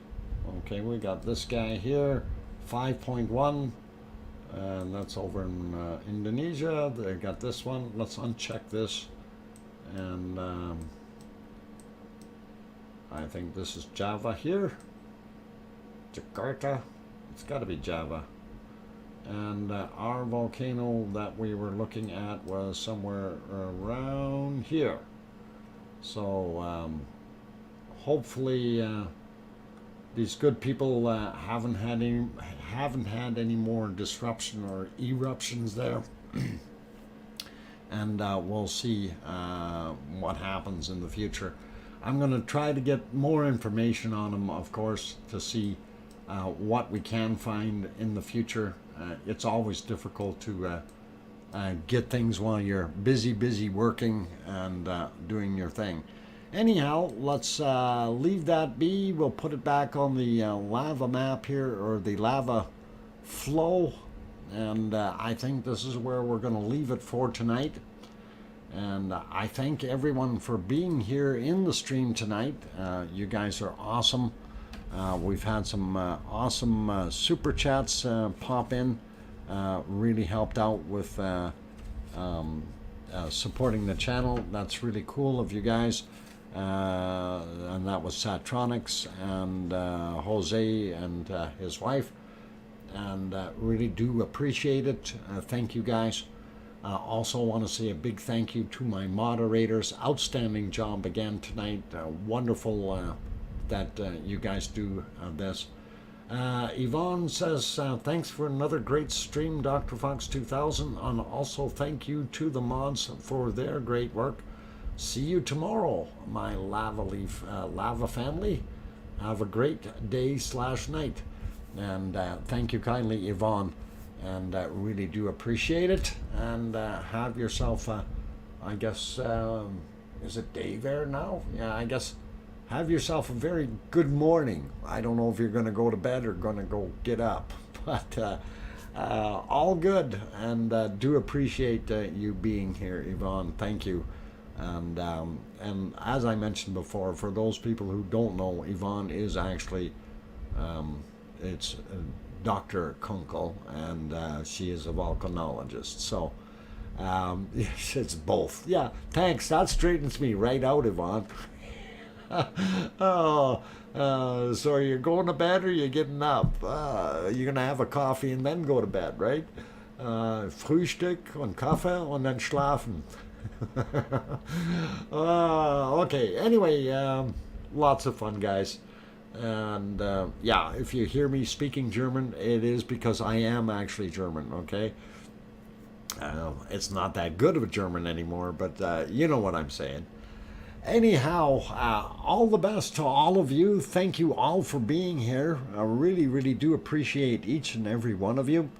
Okay, we got this guy here. 5.1, and that's over in Indonesia. They got this one. Let's uncheck this, and I think this is Java here. Jakarta. It's got to be Java. And our volcano that we were looking at was somewhere around here. So hopefully these good people haven't had any more disruption or eruptions there. And we'll see what happens in the future. I'm going to try to get more information on them, of course, to see what we can find in the future. It's always difficult to get things while you're busy working and doing your thing. Anyhow, let's leave that be. We'll put it back on the lava map here, or the lava flow. And I think this is where we're going to leave it for tonight. And I thank everyone for being here in the stream tonight. You guys are awesome. We've had some awesome super chats pop in. Really helped out with supporting the channel. That's really cool of you guys. And that was Satronics and Jose and his wife. And really do appreciate it. Thank you guys. Also want to say a big thank you to my moderators. Outstanding job again tonight. Wonderful that you guys do this. Yvonne says, thanks for another great stream, DrFox2000. And also thank you to the mods for their great work. See you tomorrow, my lava family. Have a great day/night. And thank you kindly, Yvonne. And really do appreciate it. And have yourself, I guess, is it day there now? Yeah, I guess have yourself a very good morning. I don't know if you're going to go to bed or going to go get up. But all good. And do appreciate you being here, Yvonne. Thank you. And as I mentioned before, for those people who don't know, Yvonne is actually, it's Dr. Kunkel, and she is a volcanologist. So, yes, it's both. Yeah, thanks. That straightens me right out, Yvonne. Oh, so you're going to bed or you're getting up? You're going to have a coffee and then go to bed, right? Frühstück und Kaffee und dann schlafen. Okay, anyway, lots of fun, guys. And yeah, if you hear me speaking German, it is because I am actually German, okay? It's not that good of a German anymore, but you know what I'm saying. Anyhow, all the best to all of you. Thank you all for being here. I really, really do appreciate each and every one of you.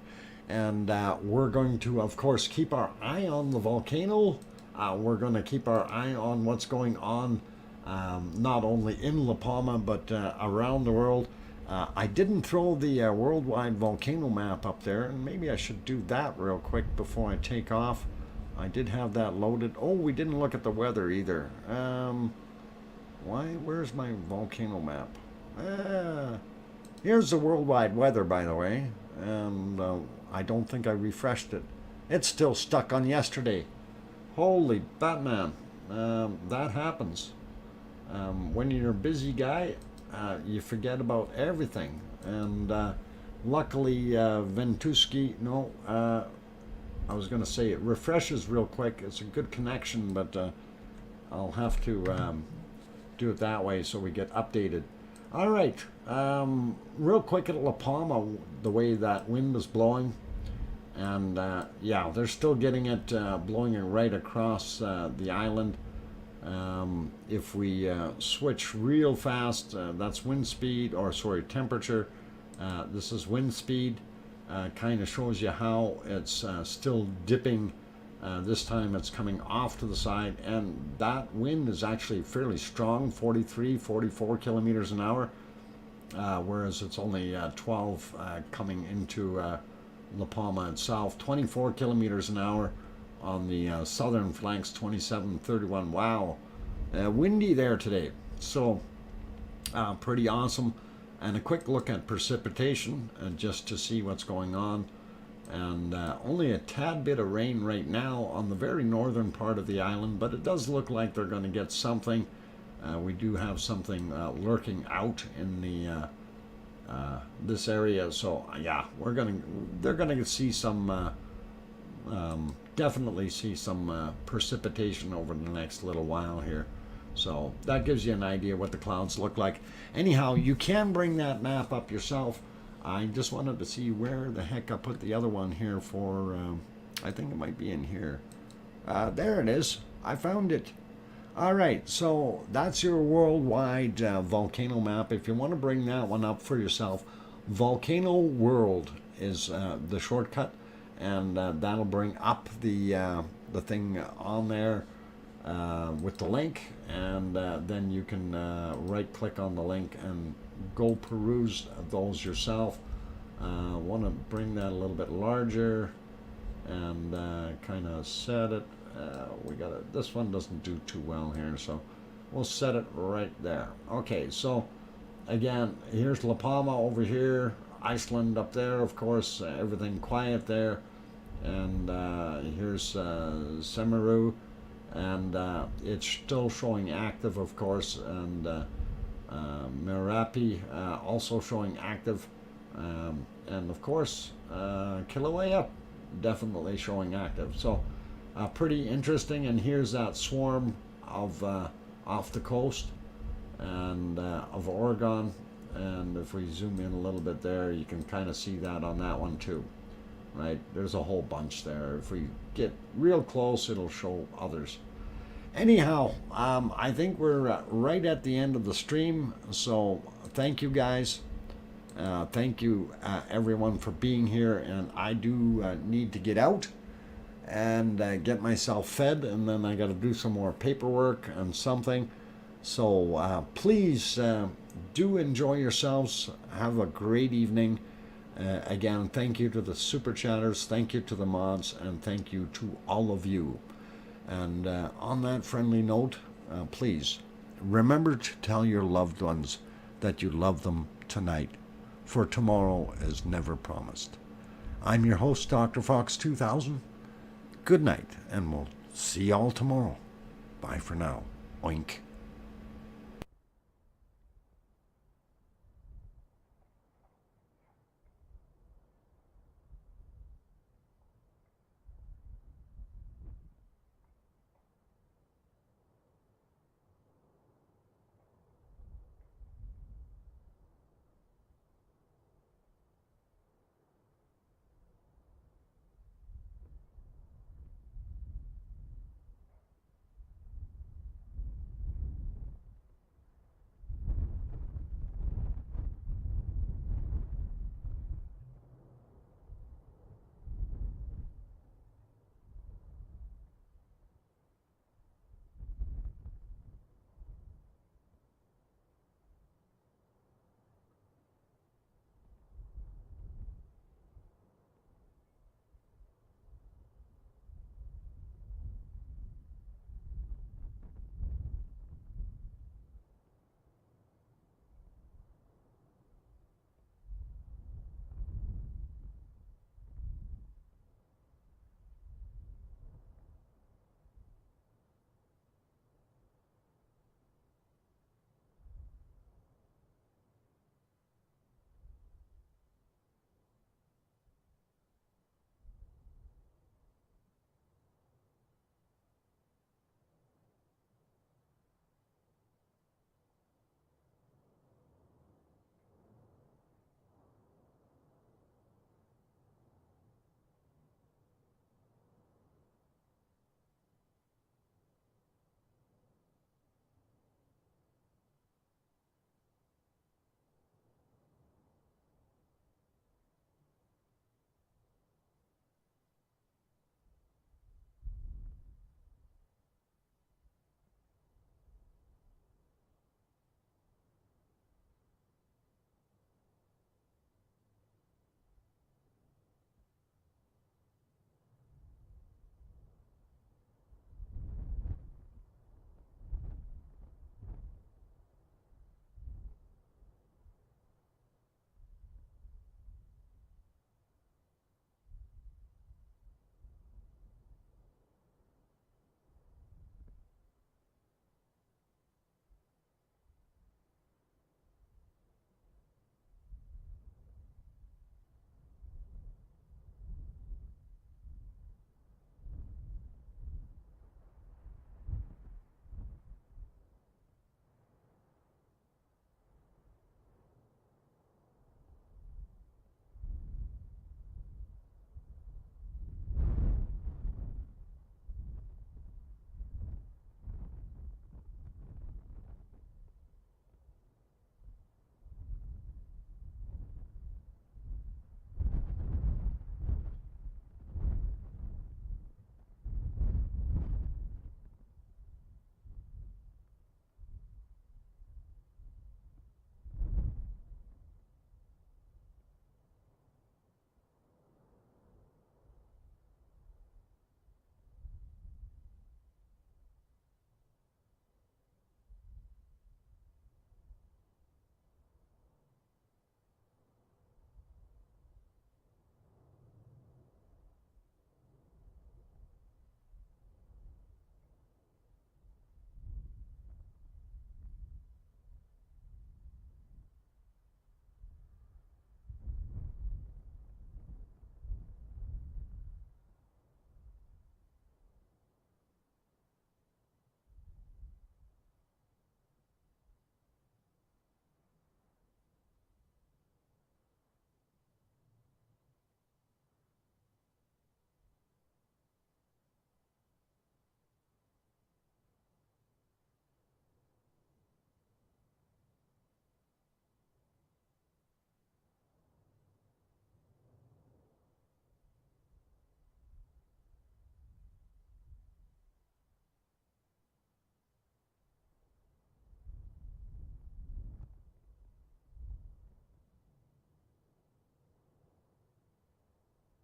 And we're going to, of course, keep our eye on the volcano. We're going to keep our eye on what's going on, not only in La Palma, but around the world. I didn't throw the worldwide volcano map up there, and maybe I should do that real quick before I take off. I did have that loaded. Oh, we didn't look at the weather either. Where's my volcano map? Here's the worldwide weather, by the way. And I don't think I refreshed it. It's still stuck on yesterday. Holy Batman. That happens. When you're a busy guy, you forget about everything. And luckily, Ventuski, no, I was going to say it refreshes real quick. It's a good connection, but I'll have to do it that way so we get updated. All right, real quick at La Palma, the way that wind is blowing. And yeah, they're still getting it, blowing it right across the island. If we switch real fast, that's wind speed, or sorry, temperature. This is wind speed. Kind of shows you how it's still dipping. This time it's coming off to the side, and that wind is actually fairly strong, 43, 44 kilometers an hour, whereas it's only 12 coming into La Palma itself. 24 kilometers an hour on the southern flanks, 27, 31. Wow, windy there today. So pretty awesome. And a quick look at precipitation, just to see what's going on. And only a tad bit of rain right now on the very northern part of the island, but it does look like they're going to get something. We do have something lurking out in the this area, so yeah, they're gonna see some, definitely see some precipitation over the next little while here. So that gives you an idea what the clouds look like. Anyhow, you can bring that map up yourself. I just wanted to see where the heck I put the other one here for, I think it might be in here. There it is. I found it. All right, so that's your worldwide volcano map. If you want to bring that one up for yourself, Volcano World is the shortcut, and that'll bring up the thing on there with the link, and then you can right click on the link and go peruse those yourself. Want to bring that a little bit larger and kind of set it. We got it. This one doesn't do too well here, so we'll set it right there. Okay, so again, here's La Palma over here, Iceland up there, of course, everything quiet there, and here's Semeru, and it's still showing active, of course, and Merapi also showing active, and of course Kilauea definitely showing active. So pretty interesting. And here's that swarm of off the coast and of Oregon, and if we zoom in a little bit there, you can kind of see that on that one too, right? There's a whole bunch there. If we get real close, it'll show others. Anyhow, I think we're right at the end of the stream, so thank you guys. Thank you everyone for being here, and I do need to get out and get myself fed, and then I got to do some more paperwork and something. So please do enjoy yourselves. Have a great evening. Again, thank you to the super chatters, thank you to the mods, and thank you to all of you. And on that friendly note, please remember to tell your loved ones that you love them tonight, for tomorrow is never promised. I'm your host, DrFox2000. Good night, and we'll see y'all tomorrow. Bye for now. Oink.